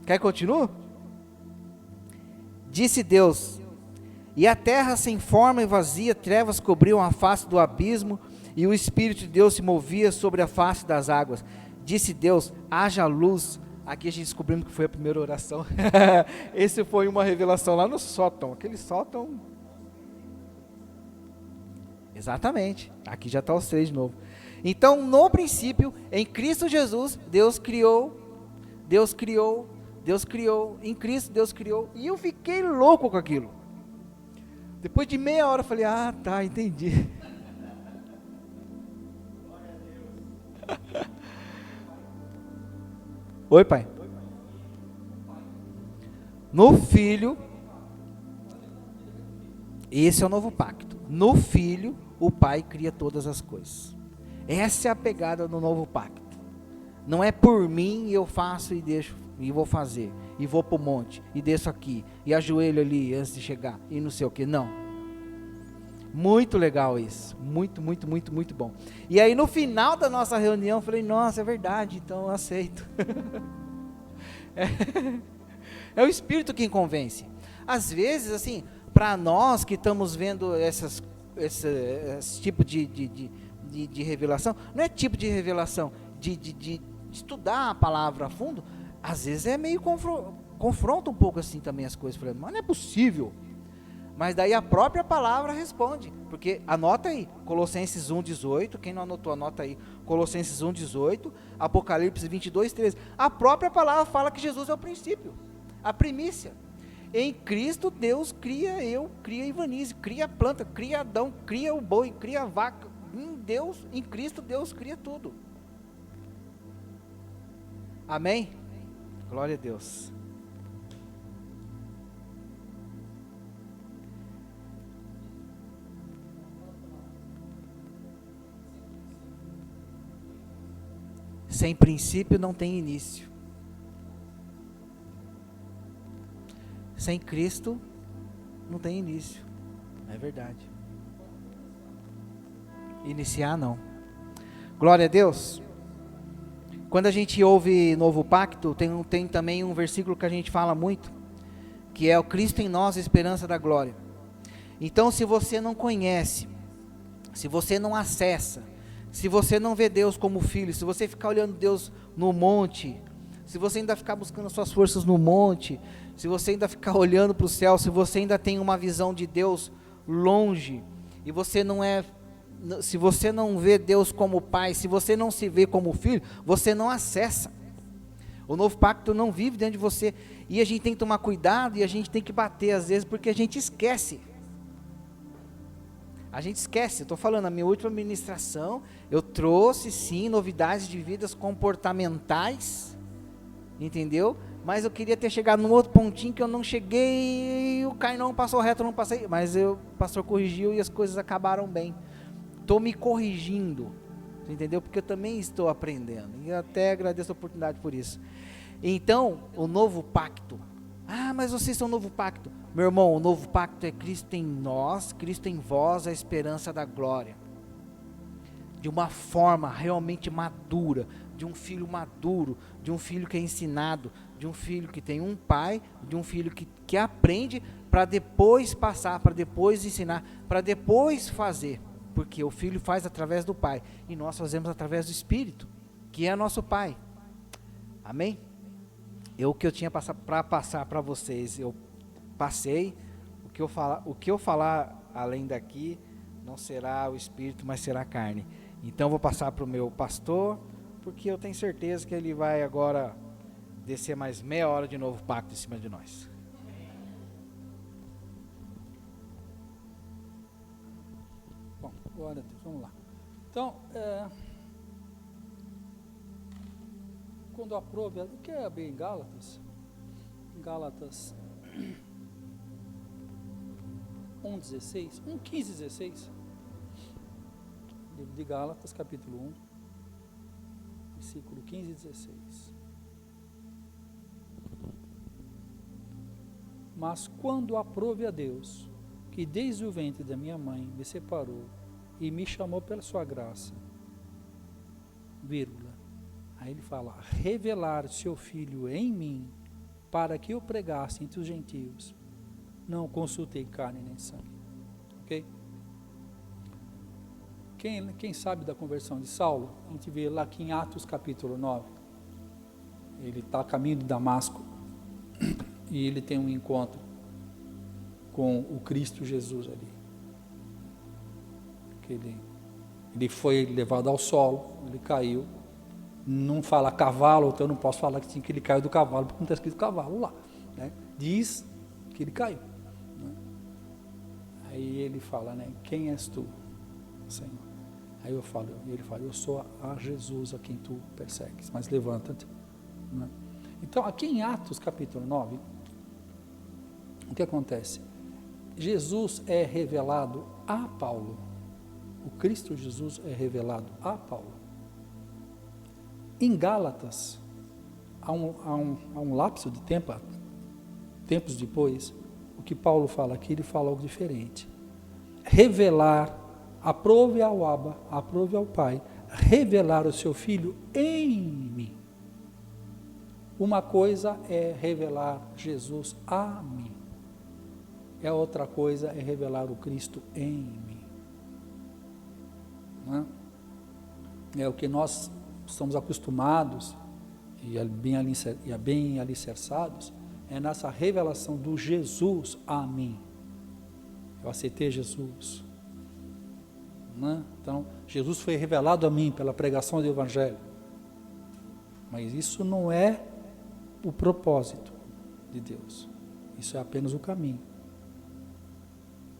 Quer que continue? Disse Deus, e a terra sem forma e vazia, trevas cobriam a face do abismo, e o Espírito de Deus se movia sobre a face das águas. Disse Deus, haja luz. Aqui a gente descobrimos que foi a primeira oração. Esse foi uma revelação lá no sótão. Aquele sótão. Exatamente. Aqui já está os três de novo. Então, no princípio, em Cristo Jesus, Deus criou. Em Cristo, Deus criou. E eu fiquei louco com aquilo. Depois de meia hora, eu falei, tá, entendi. Oi, pai. No Filho, esse é o novo pacto. No Filho, o Pai cria todas as coisas. Essa é a pegada do novo pacto. Não é por mim eu faço e deixo, e vou fazer, e vou para o monte, e desço aqui, e ajoelho ali antes de chegar, e não sei o que, não. Muito legal isso, muito bom. E aí no final da nossa reunião, eu falei, nossa, é verdade, então eu aceito. É o Espírito quem convence. Às vezes, assim, para nós que estamos vendo esse tipo de revelação, não é tipo de revelação, de estudar a palavra a fundo, às vezes é meio confronta um pouco assim também as coisas, falando, mas não é possível. Mas daí a própria palavra responde, porque anota aí, Colossenses 1,18, quem não anotou, anota aí, Colossenses 1,18, Apocalipse 22,13, a própria palavra fala que Jesus é o princípio, a primícia. Em Cristo Deus cria eu, cria Ivanise, cria a planta, cria Adão, cria o boi, cria a vaca, em Cristo Deus cria tudo. Amém? Glória a Deus. Sem princípio não tem início. Sem Cristo não tem início. É verdade. Iniciar não. Glória a Deus. Quando a gente ouve Novo Pacto, tem também um versículo que a gente fala muito, que é o Cristo em nós, a esperança da glória. Então, se você não conhece, se você não acessa, se você não vê Deus como filho, se você ficar olhando Deus no monte, se você ainda ficar buscando suas forças no monte, se você ainda ficar olhando para o céu, se você ainda tem uma visão de Deus longe, e você não é, se você não vê Deus como pai, se você não se vê como filho, você não acessa. O novo pacto não vive dentro de você, e a gente tem que tomar cuidado, e a gente tem que bater às vezes, porque a gente esquece. A gente esquece, eu estou falando, na minha última ministração, eu trouxe sim novidades de vidas comportamentais, entendeu? Mas eu queria ter chegado num outro pontinho que eu não cheguei, o Cainão passou reto, eu não passei, mas o pastor corrigiu e as coisas acabaram bem. Estou me corrigindo, entendeu? Porque eu também estou aprendendo, e eu até agradeço a oportunidade por isso. Então, o novo pacto, mas vocês são o novo pacto. Meu irmão, o novo pacto é Cristo em nós, Cristo em vós, a esperança da glória. De uma forma realmente madura, de um filho maduro, de um filho que é ensinado, de um filho que tem um pai, de um filho que aprende para depois passar, para depois ensinar, para depois fazer. Porque o filho faz através do pai, e nós fazemos através do Espírito, que é nosso pai. Amém? O que eu tinha para passar para vocês, eu passei. O que eu falar além daqui não será o espírito, mas será a carne. Então vou passar para o meu pastor, porque eu tenho certeza que ele vai agora descer mais meia hora de novo pacto em cima de nós. Bom, glória a Deus, vamos lá. Então, quando aprove, o que é abrir em Gálatas? Gálatas 1:16, 1:15-16, livro de Gálatas, capítulo 1, versículo 15 e 16. Mas quando aprove a Deus, que desde o ventre da minha mãe me separou e me chamou pela sua graça, vírgula, aí ele fala, revelar seu Filho em mim, para que eu pregasse entre os gentios, não consultei carne nem sangue. Ok? Quem sabe da conversão de Saulo, a gente vê lá aqui em Atos capítulo 9, ele está a caminho de Damasco, e ele tem um encontro com o Cristo Jesus ali. Que ele foi levado ao solo, ele caiu, não fala cavalo, então eu não posso falar que ele caiu do cavalo, porque não está escrito cavalo lá, né? Diz que ele caiu, né? Aí ele fala, né? Quem és tu, Senhor? Aí ele fala, eu sou a Jesus a quem tu persegues, mas levanta-te, né? Então aqui em Atos capítulo 9, o que acontece? Jesus é revelado a Paulo, o Cristo Jesus é revelado a Paulo. Em Gálatas, há um lapso de tempo, tempos depois, o que Paulo fala aqui, ele fala algo diferente. Revelar, aprove ao Abba, aprove ao Pai, revelar o seu Filho em mim. Uma coisa é revelar Jesus a mim, e a outra coisa é revelar o Cristo em mim. Não é? É o que nós estamos acostumados e bem alicerçados, é nessa revelação do Jesus a mim. Eu aceitei Jesus. Né? Então, Jesus foi revelado a mim pela pregação do Evangelho. Mas isso não é o propósito de Deus. Isso é apenas o caminho.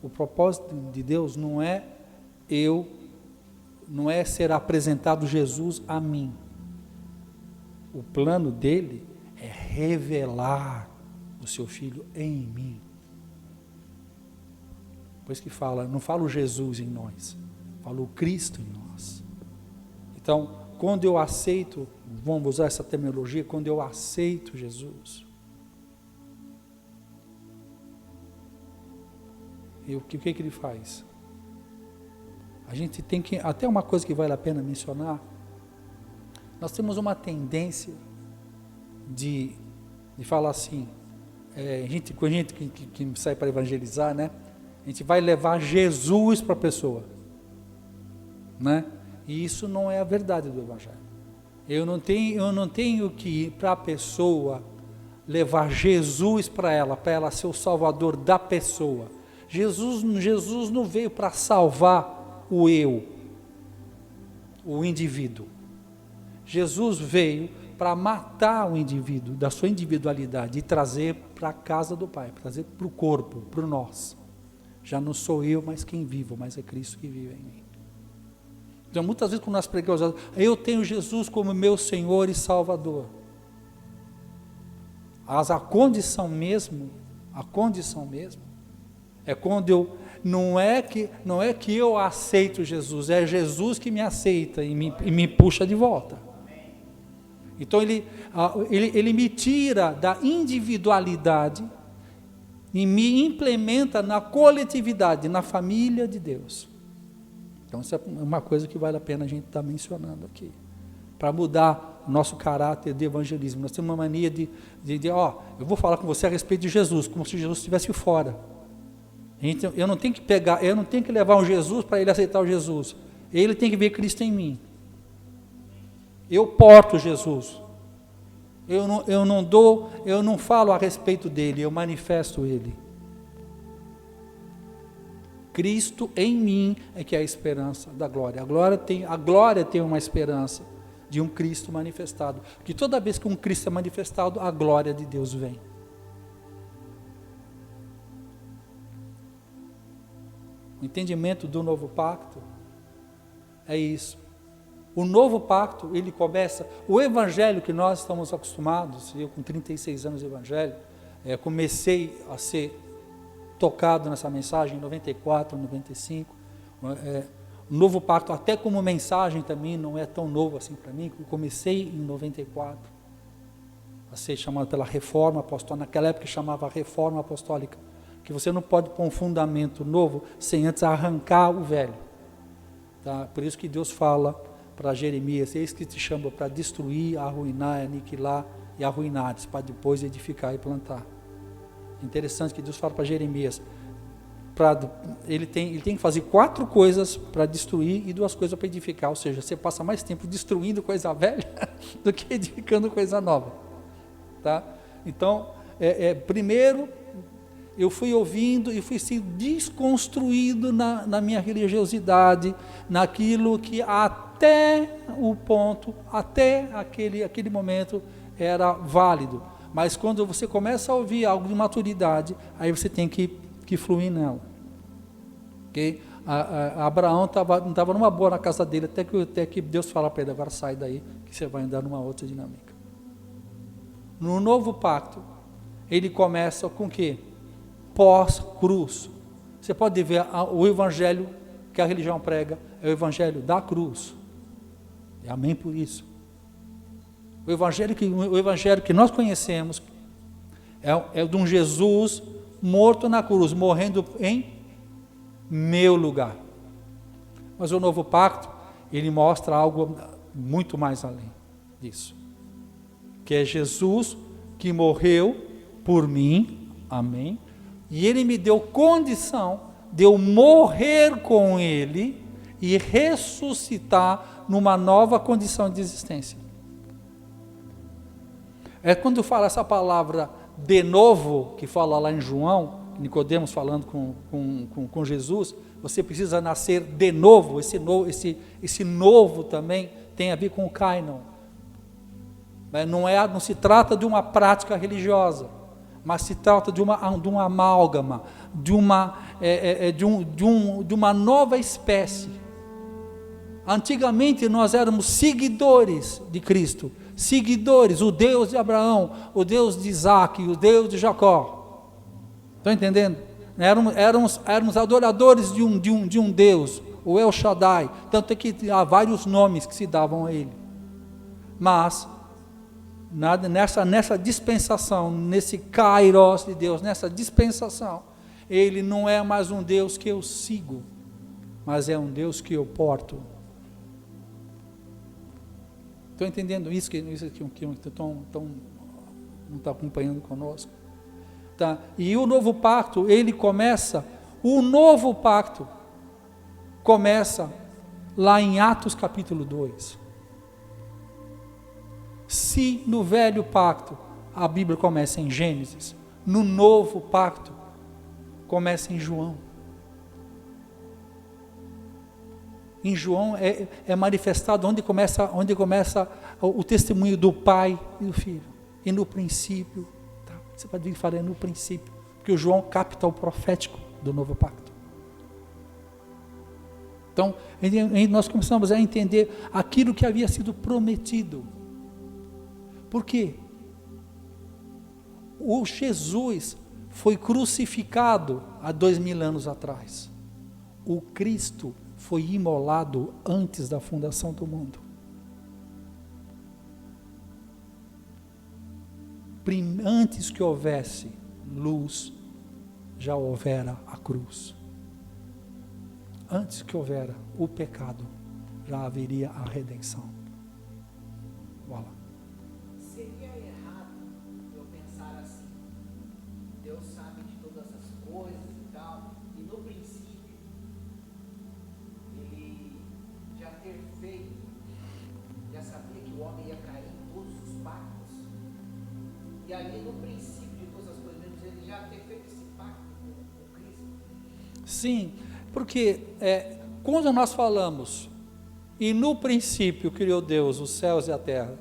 O propósito de Deus não é ser apresentado Jesus a mim. O plano dele é revelar o seu Filho em mim. Por isso que fala, não fala o Jesus em nós, fala o Cristo em nós. Então, quando eu aceito, vamos usar essa terminologia, quando eu aceito Jesus, o que ele faz? A gente tem que, até uma coisa que vale a pena mencionar, nós temos uma tendência de falar assim, com a gente que sai para evangelizar, né? A gente vai levar Jesus para a pessoa, né? E isso não é a verdade do Evangelho. Eu não tenho que ir para a pessoa levar Jesus para ela ser o salvador da pessoa. Jesus não veio para salvar o eu, o indivíduo. Jesus veio para matar o indivíduo da sua individualidade e trazer para a casa do Pai, trazer para o corpo, para o nós. Já não sou eu mais quem vivo, mas é Cristo que vive em mim. Então, muitas vezes quando nós pregamos, eu tenho Jesus como meu Senhor e Salvador. Mas a condição mesmo é quando não é que eu aceito Jesus, é Jesus que me aceita e me puxa de volta. Então ele me tira da individualidade e me implementa na coletividade, na família de Deus. Então isso é uma coisa que vale a pena a gente estar mencionando aqui, para mudar o nosso caráter de evangelismo. Nós temos uma mania de eu vou falar com você a respeito de Jesus, como se Jesus estivesse fora. Eu não tenho que levar um Jesus para ele aceitar o Jesus. Ele tem que ver Cristo em mim. Eu porto Jesus. Eu não falo a respeito dele, eu manifesto ele. Cristo em mim é que é a esperança da glória. A glória tem uma esperança de um Cristo manifestado. Porque toda vez que um Cristo é manifestado, a glória de Deus vem. O entendimento do novo pacto é isso. O novo pacto, ele começa, o evangelho que nós estamos acostumados, eu com 36 anos de evangelho, comecei a ser tocado nessa mensagem em 94, 95, o novo pacto, até como mensagem também, não é tão novo assim para mim, eu comecei em 94, a ser chamado pela reforma apostólica, naquela época chamava reforma apostólica, que você não pode pôr um fundamento novo, sem antes arrancar o velho, tá? Por isso que Deus fala para Jeremias, eis que te chamo para destruir, arruinar, aniquilar e arruinar, para depois edificar e plantar. Interessante que Deus fala para Jeremias, ele tem que fazer 4 coisas para destruir e 2 coisas para edificar, ou seja, você passa mais tempo destruindo coisa velha do que edificando coisa nova, tá? Então, primeiro, eu fui ouvindo e fui sendo desconstruído na minha religiosidade, naquilo que até aquele momento era válido. Mas quando você começa a ouvir algo de maturidade, aí você tem que fluir nela. Okay? Abraão não estava numa boa na casa dele, até que Deus fala para ele, agora sai daí, que você vai andar numa outra dinâmica. No novo pacto, ele começa com o quê? Pós-cruz. Você pode ver o evangelho que a religião prega, é o evangelho da cruz. E amém por isso. O evangelho que nós conhecemos é de um Jesus morto na cruz, morrendo em meu lugar. Mas o novo pacto, ele mostra algo muito mais além disso. Que é Jesus que morreu por mim, amém? E ele me deu condição de eu morrer com ele e ressuscitar numa nova condição de existência. É quando eu falo essa palavra de novo, que fala lá em João, Nicodemos falando com Jesus, você precisa nascer de novo. Esse novo também tem a ver com o kainon. Não se trata de uma prática religiosa, mas se trata de uma amálgama, de uma nova espécie. Antigamente nós éramos seguidores de Cristo, seguidores, o Deus de Abraão, o Deus de Isaac, o Deus de Jacó. Estão entendendo? Éramos adoradores de um Deus, o El Shaddai, tanto é que há vários nomes que se davam a ele. Mas nessa dispensação, nesse kairos de Deus, nessa dispensação, ele não é mais um Deus que eu sigo, mas é um Deus que eu porto. Estão entendendo isso que não está acompanhando conosco? Tá? E o novo pacto, o novo pacto começa lá em Atos capítulo 2. Se no velho pacto a Bíblia começa em Gênesis, no novo pacto começa em João. Em João é manifestado onde começa o testemunho do Pai e do Filho. E no princípio, tá? Você pode vir falar no princípio, porque o João capta o profético do novo pacto. Então, nós começamos a entender aquilo que havia sido prometido. Por quê? O Jesus foi crucificado há 2000 anos atrás. O Cristo foi imolado antes da fundação do mundo. Antes que houvesse luz, já houvera a cruz. Antes que houvera o pecado, já haveria a redenção. Voilà. Seria errado eu pensar assim: Deus sabe de todas as coisas e tal, e no princípio ele já ter feito, já sabia que o homem ia cair em todos os pactos, e ali no princípio de todas as coisas, ele já ter feito esse pacto com Cristo? Sim, porque quando nós falamos, e no princípio criou Deus os céus e a terra,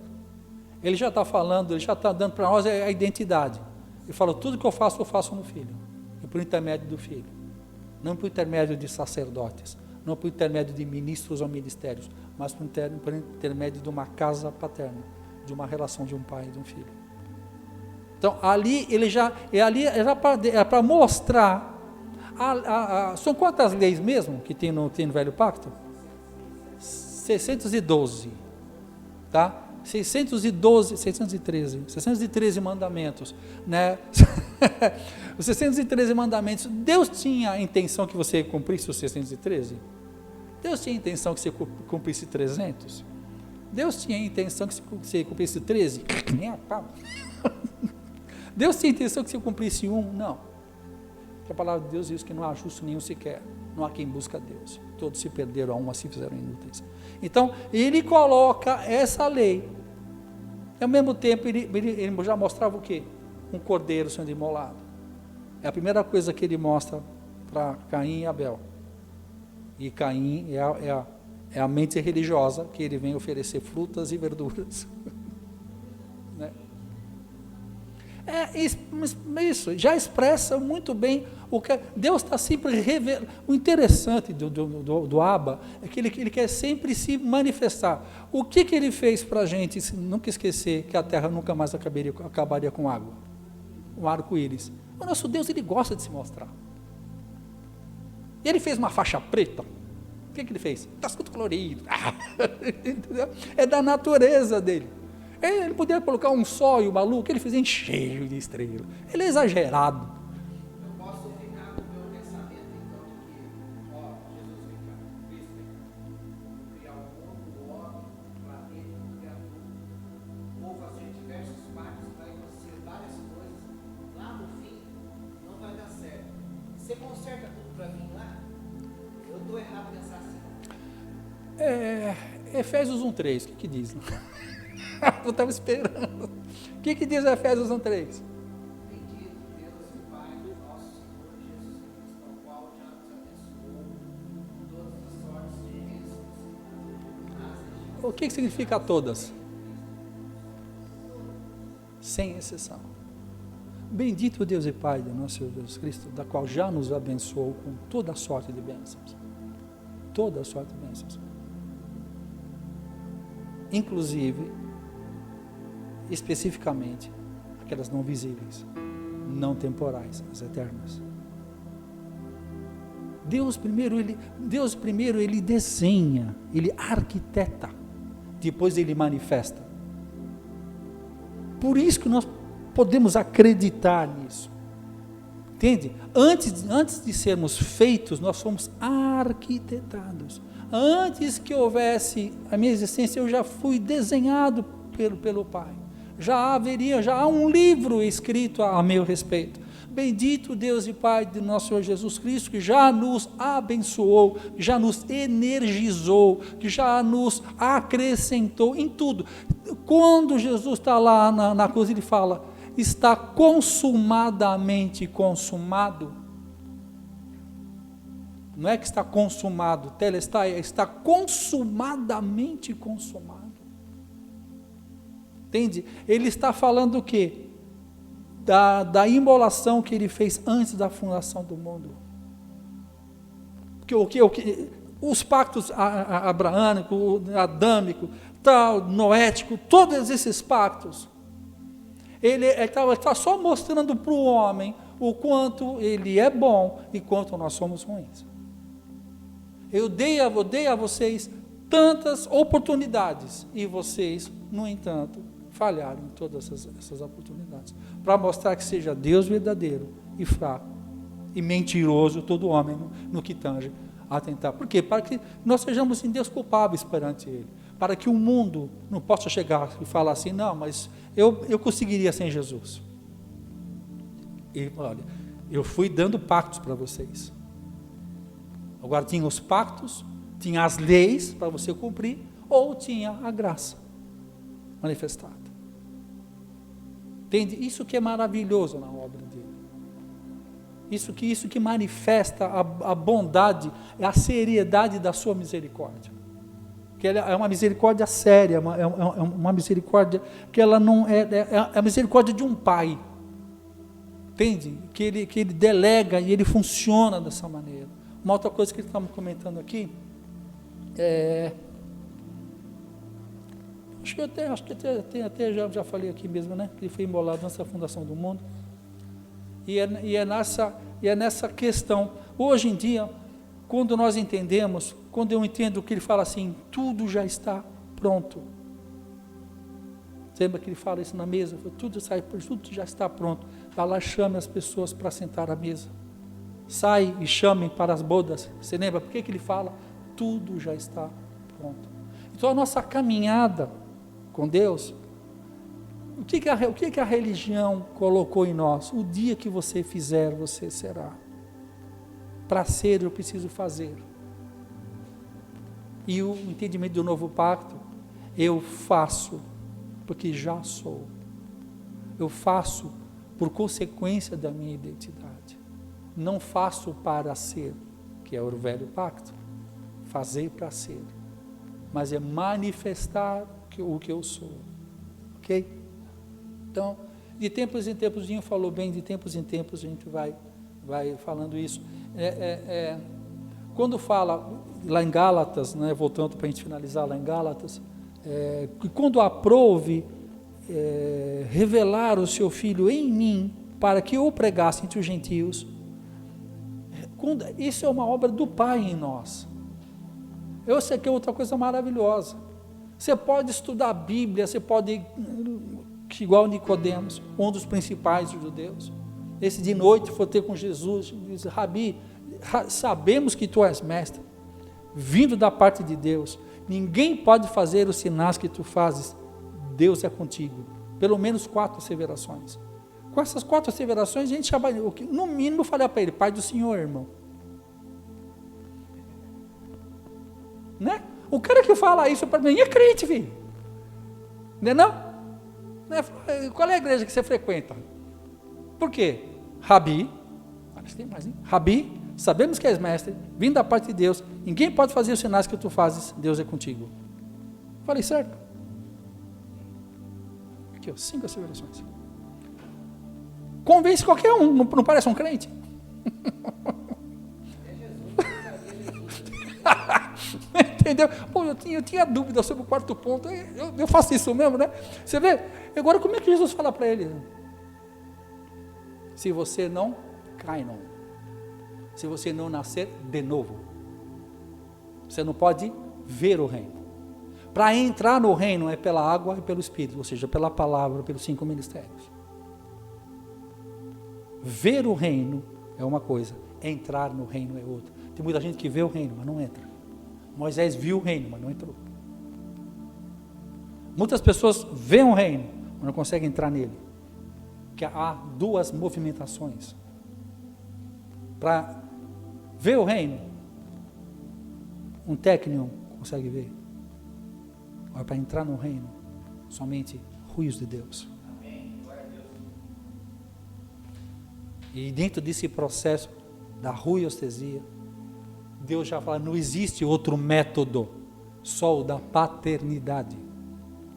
ele já está falando, ele já está dando para nós a identidade. Ele falou: tudo que eu faço no Filho, e por intermédio do Filho, não por intermédio de sacerdotes, não por intermédio de ministros ou ministérios, mas por intermédio de uma casa paterna, de uma relação de um pai e de um filho. Então ali ele já é para mostrar. São quantas leis mesmo que tem no Velho Pacto? 612, tá? 613 mandamentos, né? Os 613 mandamentos, Deus tinha a intenção que você cumprisse os 613? Deus tinha a intenção que você cumprisse 300? Deus tinha a intenção que você cumprisse 13? Nem a pau. Deus tinha a intenção que você cumprisse 1? Não. Porque a palavra de Deus diz que não há justo nenhum sequer, não há quem busca Deus. Todos se perderam, a uma se fizeram inúteis. Então, ele coloca essa lei. Ao mesmo tempo, ele já mostrava o quê? Um cordeiro sendo imolado. É a primeira coisa que ele mostra para Caim e Abel. E Caim é a mente religiosa que ele vem oferecer frutas e verduras. Né? Isso já expressa muito bem o que Deus está sempre revelando. O interessante do Abba é que ele quer sempre se manifestar. O que ele fez para a gente nunca esquecer que a terra nunca mais acabaria com água? Um arco-íris. O nosso Deus, ele gosta de se mostrar. E ele fez uma faixa preta. O que ele fez? Está tudo colorido. Entendeu? É da natureza dele. Ele poderia colocar um sol e o maluco, ele fez cheio de estrelas. Ele é exagerado. Eu posso ficar com o meu pensamento, então, de que, Jesus vem cá, Cristo vem cá, criar o mundo, o homem, o planeta, criar tudo, vou fazer diversos pactos, vai acontecer várias coisas, lá no fim, não vai dar certo. Você conserta tudo para vir lá? Eu estou errado em pensar assim. Efésios 1:3, o que diz? Eu estava esperando. O que diz Efésios 1:3? Bendito Deus e Pai do nosso Senhor O que significa todas? Sem exceção. Bendito Deus e Pai do nosso Senhor Jesus Cristo, da qual já nos abençoou com toda a sorte de bênçãos. Toda a sorte de bênçãos. Inclusive, especificamente, aquelas não visíveis, não temporais, as eternas. Deus primeiro ele desenha, ele arquiteta, depois ele manifesta. Por isso que nós podemos acreditar nisso. Entende? Antes de sermos feitos, nós somos arquitetados. Antes que houvesse a minha existência, eu já fui desenhado pelo Pai. Já há um livro escrito a meu respeito. Bendito Deus e Pai de nosso Senhor Jesus Cristo, que já nos abençoou, já nos energizou, que já nos acrescentou em tudo. Quando Jesus está lá na cruz, ele fala, está consumadamente consumado. Não é que está consumado, telestai, está consumadamente consumado. Entende? Ele está falando o quê? Da imolação que ele fez antes da fundação do mundo. Os pactos abraâmico, adâmico, noético, todos esses pactos, ele está só mostrando para o homem o quanto ele é bom e quanto nós somos ruins. Eu dei a vocês tantas oportunidades e vocês, no entanto, falharam em todas essas oportunidades, para mostrar que seja Deus verdadeiro e fraco, e mentiroso todo homem no que tange a tentar. Por quê? Para que nós sejamos indesculpáveis perante Ele, para que o mundo não possa chegar e falar assim, não, mas eu conseguiria sem Jesus. E olha, eu fui dando pactos para vocês. Agora tinha os pactos, tinha as leis para você cumprir, ou tinha a graça manifestada. Entende? Isso que é maravilhoso na obra dele. Isso que manifesta a bondade, a seriedade da sua misericórdia. Que ela é uma misericórdia séria, é uma misericórdia que ela não é a misericórdia de um pai. Entende? Que ele delega e ele funciona dessa maneira. Uma outra coisa que ele estava comentando aqui acho que até já falei aqui mesmo, né? Que ele foi imolado antes da fundação do mundo. E é nessa questão. Hoje em dia, quando nós entendemos, quando eu entendo que ele fala assim, tudo já está pronto. Lembra que ele fala isso na mesa? Tudo já está pronto. Vá lá, chame as pessoas para sentar à mesa. Sai e chame para as bodas. Você lembra? Por que ele fala? Tudo já está pronto. Então a nossa caminhada com Deus, o que a religião colocou em nós? O dia que você fizer, você será. Para ser, eu preciso fazer. E o entendimento do novo pacto, eu faço, porque já sou. Eu faço por consequência da minha identidade. Não faço para ser, que é o velho pacto. Fazer para ser. Mas é manifestar o que eu sou. Ok? Então, de tempos em tempos, o Dinho falou bem, de tempos em tempos a gente vai falando isso. Quando fala lá em Gálatas, né, voltando para a gente finalizar lá em Gálatas, que quando aprouve revelar o seu Filho em mim, para que eu pregasse entre os gentios, isso é uma obra do Pai em nós. Eu sei que é outra coisa maravilhosa. Você pode estudar a Bíblia, você pode, igual Nicodemos, um dos principais judeus, esse de noite for ter com Jesus, diz, Rabi, sabemos que tu és mestre, vindo da parte de Deus, ninguém pode fazer os sinais que tu fazes, Deus é contigo. Pelo menos 4 asseverações. Com essas 4 asseverações, a gente chama, no mínimo, falar para ele, Pai do Senhor, irmão. Né? O cara que fala isso para mim é crente, filho. Não é não? Qual é a igreja que você frequenta? Por quê? Rabi, tem mais, hein? Rabi, sabemos que és mestre, vindo da parte de Deus, ninguém pode fazer os sinais que tu fazes, Deus é contigo. Falei certo? Aqui, ó, 5 asseverações. Convence qualquer um, não parece um crente? Entendeu? Pô, eu tinha dúvida sobre o quarto ponto, eu faço isso mesmo, né? Você vê? Agora, como é que Jesus fala para ele? Se você não cai, não. Se você não nascer de novo, você não pode ver o reino. Para entrar no reino é pela água e pelo Espírito, ou seja, pela palavra, pelos 5 ministérios. Ver o reino é uma coisa, entrar no reino é outra. Tem muita gente que vê o reino, mas não entra. Moisés viu o reino, mas não entrou. Muitas pessoas veem o reino, mas não conseguem entrar nele. Porque há 2 movimentações. Para ver o reino, um técnico consegue ver. Mas para entrar no reino, somente ruios de Deus. E dentro desse processo da ruiostesia, Deus já fala, não existe outro método, só o da paternidade.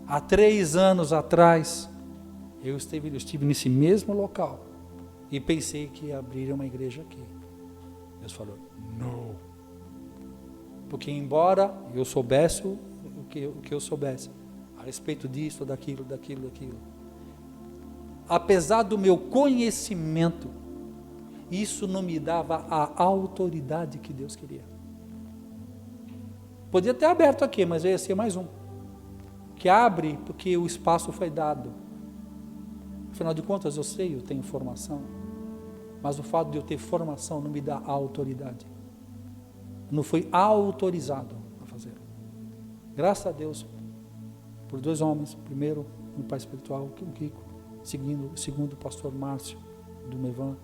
Há 3 anos atrás, eu estive nesse mesmo local e pensei que ia abrir uma igreja aqui. Deus falou, não. Porque embora eu soubesse o que eu soubesse a respeito disso, daquilo, apesar do meu conhecimento, isso não me dava a autoridade que Deus queria. Podia ter aberto aqui, mas eu ia ser mais um. Que abre porque o espaço foi dado. Afinal de contas, eu sei, eu tenho formação. Mas o fato de eu ter formação não me dá a autoridade. Não fui autorizado a fazer. Graças a Deus, por 2 homens. Primeiro, meu pai espiritual, o Kiko. Segundo, o pastor Márcio, do Mevan.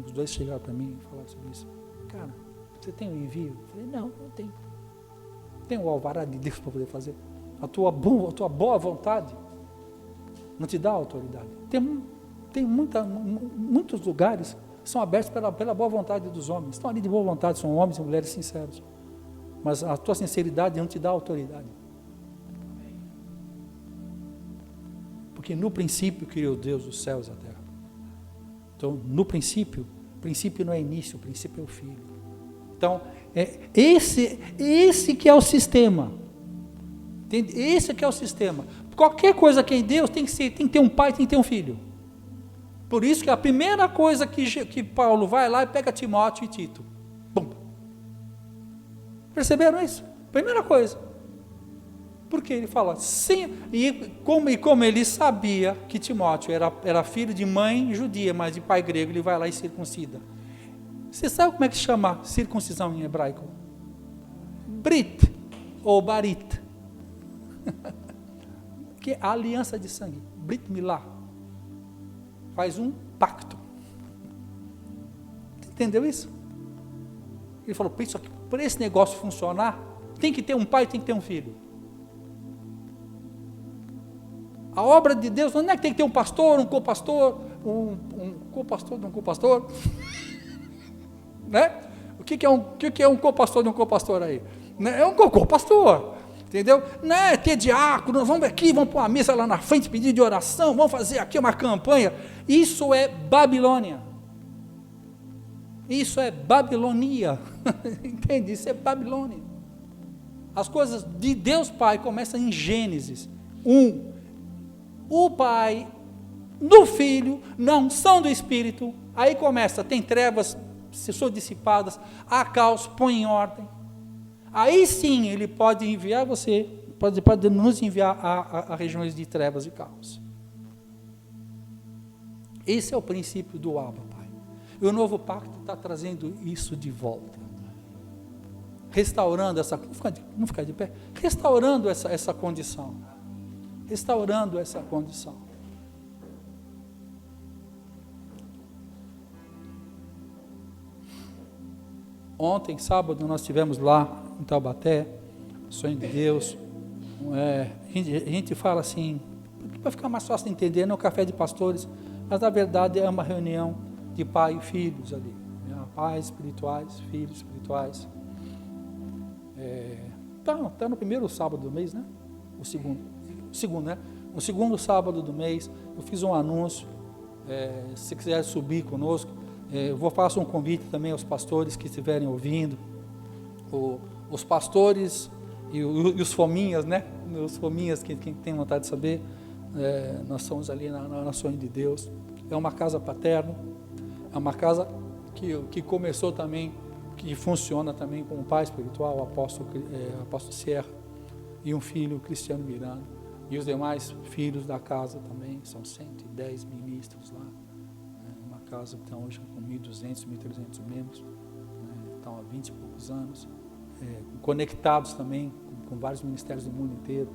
Os 2 chegaram para mim e falaram sobre isso. Cara, você tem um envio? Eu falei, não tenho. Tem um alvará de Deus para poder fazer. A tua boa vontade não te dá autoridade. Tem muitos lugares que são abertos pela boa vontade dos homens. Estão ali de boa vontade, são homens e mulheres sinceros. Mas a tua sinceridade não te dá autoridade. Porque no princípio criou Deus os céus e a terra. Então, no princípio não é início, o princípio é o fim. Então, esse que é o sistema. Entende? Esse que é o sistema. Qualquer coisa que é em Deus tem que ter um pai, tem que ter um filho. Por isso que a primeira coisa que Paulo vai lá e pega Timóteo e Tito. Bum. Perceberam isso? Primeira coisa. Porque ele fala, sim, e como ele sabia que Timóteo era filho de mãe judia, mas de pai grego, ele vai lá e circuncida. Você sabe como é que chama circuncisão em hebraico? Brit, ou barit. Que é a aliança de sangue. Brit Milá. Faz um pacto. Entendeu isso? Ele falou, para esse negócio funcionar, tem que ter um pai, tem que ter um filho. A obra de Deus não é que tem que ter um pastor, um copastor, um copastor de um copastor. Né? O que é um copastor de um copastor aí? É um copastor, entendeu? Não é ter diácono, vamos aqui, vamos pôr uma mesa lá na frente, pedir de oração, vamos fazer aqui uma campanha. Isso é Babilônia. Isso é Babilonia. Entende? Isso é Babilônia. As coisas de Deus Pai começam em Gênesis 1. O Pai, do Filho, não são do Espírito. Aí começa, tem trevas, se são dissipadas, há caos, põe em ordem. Aí sim ele pode enviar você, pode nos enviar a regiões de trevas e caos. Esse é o princípio do Abba, Pai. E o novo pacto está trazendo isso de volta. Restaurando essa, vamos ficar de pé, restaurando essa condição. Restaurando essa condição. Ontem, sábado, nós estivemos lá em Taubaté, Sonho de Deus. A gente fala assim, para ficar mais fácil de entender, não é um café de pastores, mas na verdade é uma reunião de pai e filhos ali. Pais espirituais, filhos espirituais. Tá no primeiro sábado do mês, né? O segundo, né? No segundo sábado do mês, eu fiz um anúncio, se você quiser subir conosco, eu vou fazer um convite também aos pastores que estiverem ouvindo, os pastores e os fominhas, né? Os fominhas, quem tem vontade de saber, nós somos ali na Sonho de Deus. É uma casa paterna, é uma casa que começou também, que funciona também com um pai espiritual, o apóstolo Sierra, e um filho, Cristiano Miranda, e os demais filhos da casa também, são 110 ministros lá, uma casa que está hoje com 1.200, 1.300 membros, estão há 20 e poucos anos, conectados também com vários ministérios do mundo inteiro.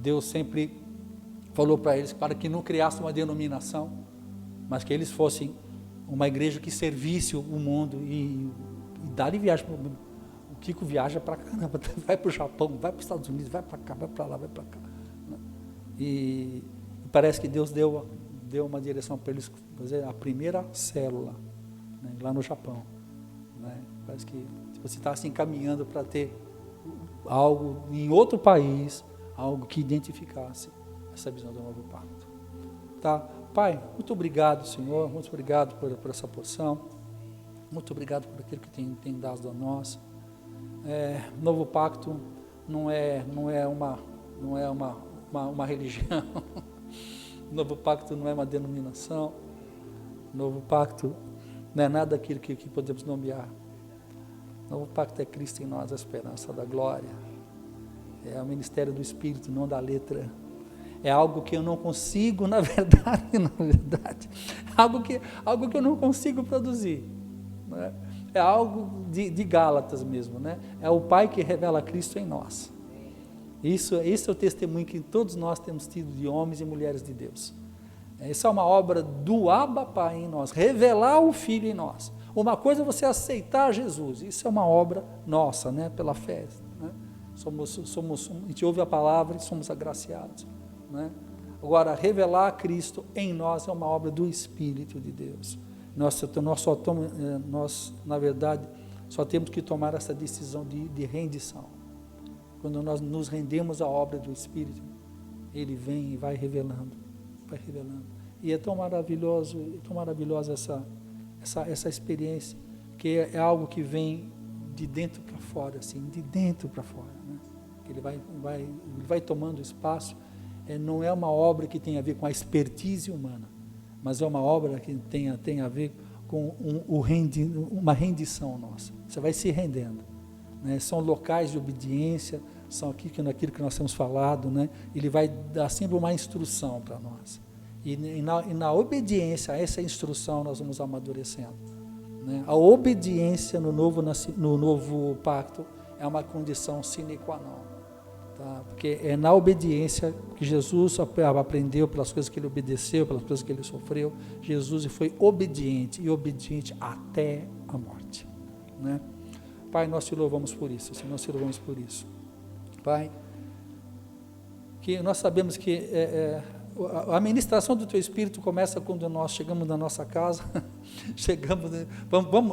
Deus sempre falou para eles para que não criasse uma denominação, mas que eles fossem uma igreja que servisse o mundo e dali viagem. O Kiko viaja para caramba, vai para o Japão, vai para os Estados Unidos, vai para cá, vai para lá, vai para cá. E parece que Deus deu uma direção para eles fazer a primeira célula, lá no Japão. Parece que você está assim caminhando para ter algo em outro país, algo que identificasse essa visão do novo pacto. Tá? Pai, muito obrigado, Senhor, muito obrigado por essa porção, muito obrigado por aquilo que tem dado a nós. Novo pacto não é uma religião, novo pacto não é uma denominação, novo pacto não é nada daquilo que podemos nomear. Novo pacto é Cristo em nós, a esperança da glória. É o ministério do Espírito, não da letra. É algo que eu não consigo, na verdade, algo que eu não consigo produzir. Né? É algo de Gálatas mesmo, né? É o Pai que revela Cristo em nós. Esse é o testemunho que todos nós temos tido de homens e mulheres de Deus. Essa é uma obra do Abba Pai em nós, revelar o Filho em nós. Uma coisa é você aceitar Jesus, isso é uma obra nossa, né? Pela fé. Né? A gente ouve a palavra e somos agraciados. Né? Agora, revelar Cristo em nós é uma obra do Espírito de Deus. Nós, na verdade, só temos que tomar essa decisão de rendição. Quando nós nos rendemos à obra do Espírito, Ele vem e vai revelando. E é tão maravilhosa essa experiência, que é algo que vem de dentro para fora, assim, de dentro para fora. Né? Ele vai tomando espaço. Não é uma obra que tem a ver com a expertise humana, mas é uma obra que tem a ver com uma rendição nossa. Você vai se rendendo. Né? São locais de obediência, são naquilo que nós temos falado. Né? Ele vai dar sempre uma instrução para nós. E na obediência a essa instrução nós vamos amadurecendo. Né? A obediência no novo pacto é uma condição sine qua non. Tá? Porque é na obediência que Jesus aprendeu, pelas coisas que ele obedeceu, pelas coisas que ele sofreu. Jesus foi obediente, e obediente até a morte. Né? Pai, nós te louvamos por isso, Senhor, nós te louvamos por isso. Pai, que nós sabemos que a ministração do Teu Espírito começa quando nós chegamos na nossa casa,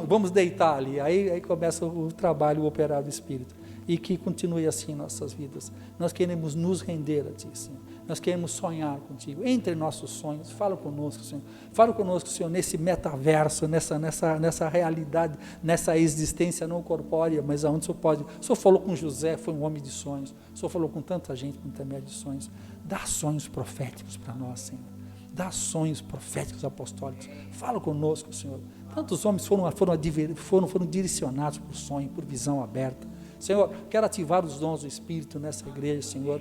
vamos deitar ali, aí começa o trabalho, o operar do Espírito. E que continue assim em nossas vidas. Nós queremos nos render a Ti, Senhor. Nós queremos sonhar contigo. Entre nossos sonhos, fala conosco, Senhor. Fala conosco, Senhor, nesse metaverso, nessa realidade, nessa existência não corpórea, mas aonde o Senhor pode. O Senhor falou com José, foi um homem de sonhos. O Senhor falou com tanta gente, com intermédio de sonhos. Dá sonhos proféticos para nós, Senhor. Dá sonhos proféticos apostólicos. Fala conosco, Senhor. Tantos homens foram direcionados por sonho, por visão aberta. Senhor, quero ativar os dons do Espírito nessa igreja, Senhor.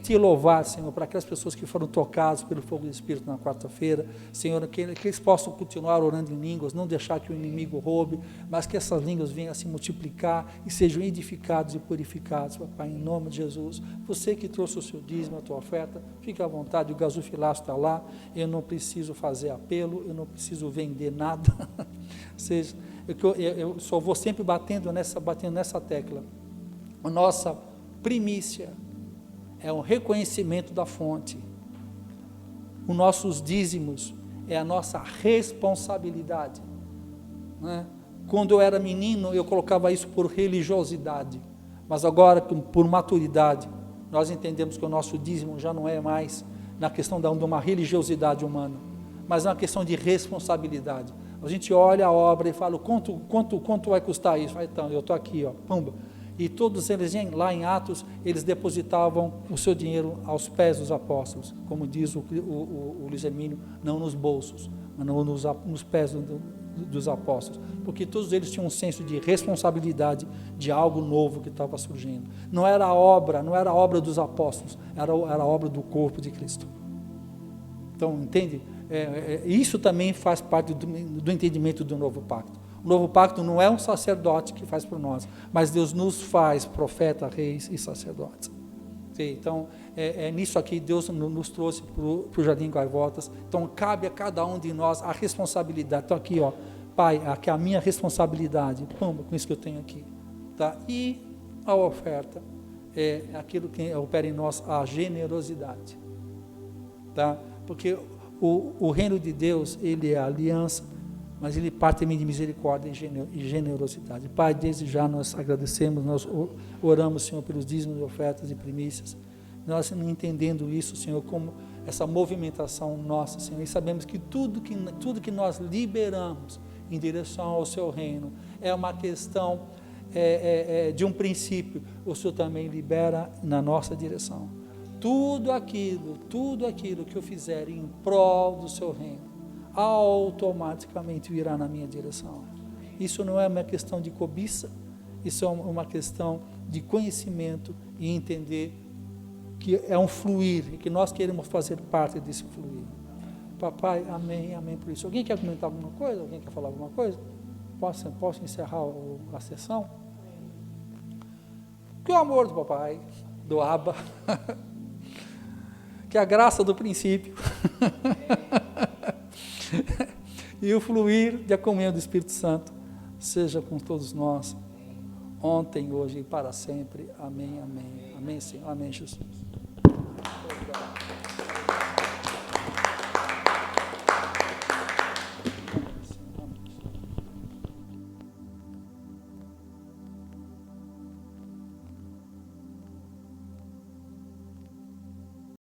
Te louvar, Senhor, para aquelas pessoas que foram tocadas pelo fogo do Espírito na quarta-feira. Senhor, que eles possam continuar orando em línguas, não deixar que o inimigo roube, mas que essas línguas venham a se multiplicar e sejam edificados e purificados, papai, em nome de Jesus. Você que trouxe o seu dízimo, a tua oferta, fique à vontade, o gasofilaço está lá. Eu não preciso fazer apelo, eu não preciso vender nada. Eu só vou sempre batendo nessa tecla. A nossa primícia é o reconhecimento da fonte. Os nossos dízimos é a nossa responsabilidade. Né? Quando eu era menino, eu colocava isso por religiosidade. Mas agora, por maturidade, nós entendemos que o nosso dízimo já não é mais na questão de uma religiosidade humana, mas é uma questão de responsabilidade. A gente olha a obra e fala, quanto vai custar isso? Então, eu estou aqui, pumba. E todos eles, lá em Atos, eles depositavam o seu dinheiro aos pés dos apóstolos, como diz o Luiz Hermínio, não nos bolsos, mas não nos pés dos apóstolos, porque todos eles tinham um senso de responsabilidade de algo novo que estava surgindo. Não era a obra dos apóstolos, era a obra do corpo de Cristo. Então, entende? Isso também faz parte do entendimento do novo pacto. O novo pacto não é um sacerdote que faz por nós, mas Deus nos faz profeta, reis e sacerdotes. Então, nisso aqui Deus nos trouxe para o Jardim Gaivotas. Então, cabe a cada um de nós a responsabilidade. Então, aqui, Pai, aqui é a minha responsabilidade, com isso que eu tenho aqui. Tá? E a oferta é aquilo que opera em nós, a generosidade. Tá? Porque o reino de Deus, ele é a aliança, mas ele parte também de misericórdia e generosidade. Pai, desde já nós agradecemos, nós oramos, Senhor, pelos dízimos, ofertas e primícias, nós entendendo isso, Senhor, como essa movimentação nossa, Senhor, e sabemos que tudo que nós liberamos em direção ao seu reino é uma questão de um princípio, o Senhor também libera na nossa direção. Tudo aquilo que eu fizer em prol do seu reino, automaticamente virá na minha direção. Isso não é uma questão de cobiça, isso é uma questão de conhecimento e entender que é um fluir e que nós queremos fazer parte desse fluir. Papai, amém, amém por isso. Alguém quer comentar alguma coisa? Alguém quer falar alguma coisa? Posso encerrar a sessão? Que o amor do papai, do Abba, que a graça do princípio e o fluir de a comunhão do Espírito Santo seja com todos nós, ontem, hoje e para sempre. Amém, amém. Amém, Senhor. Amém, Jesus.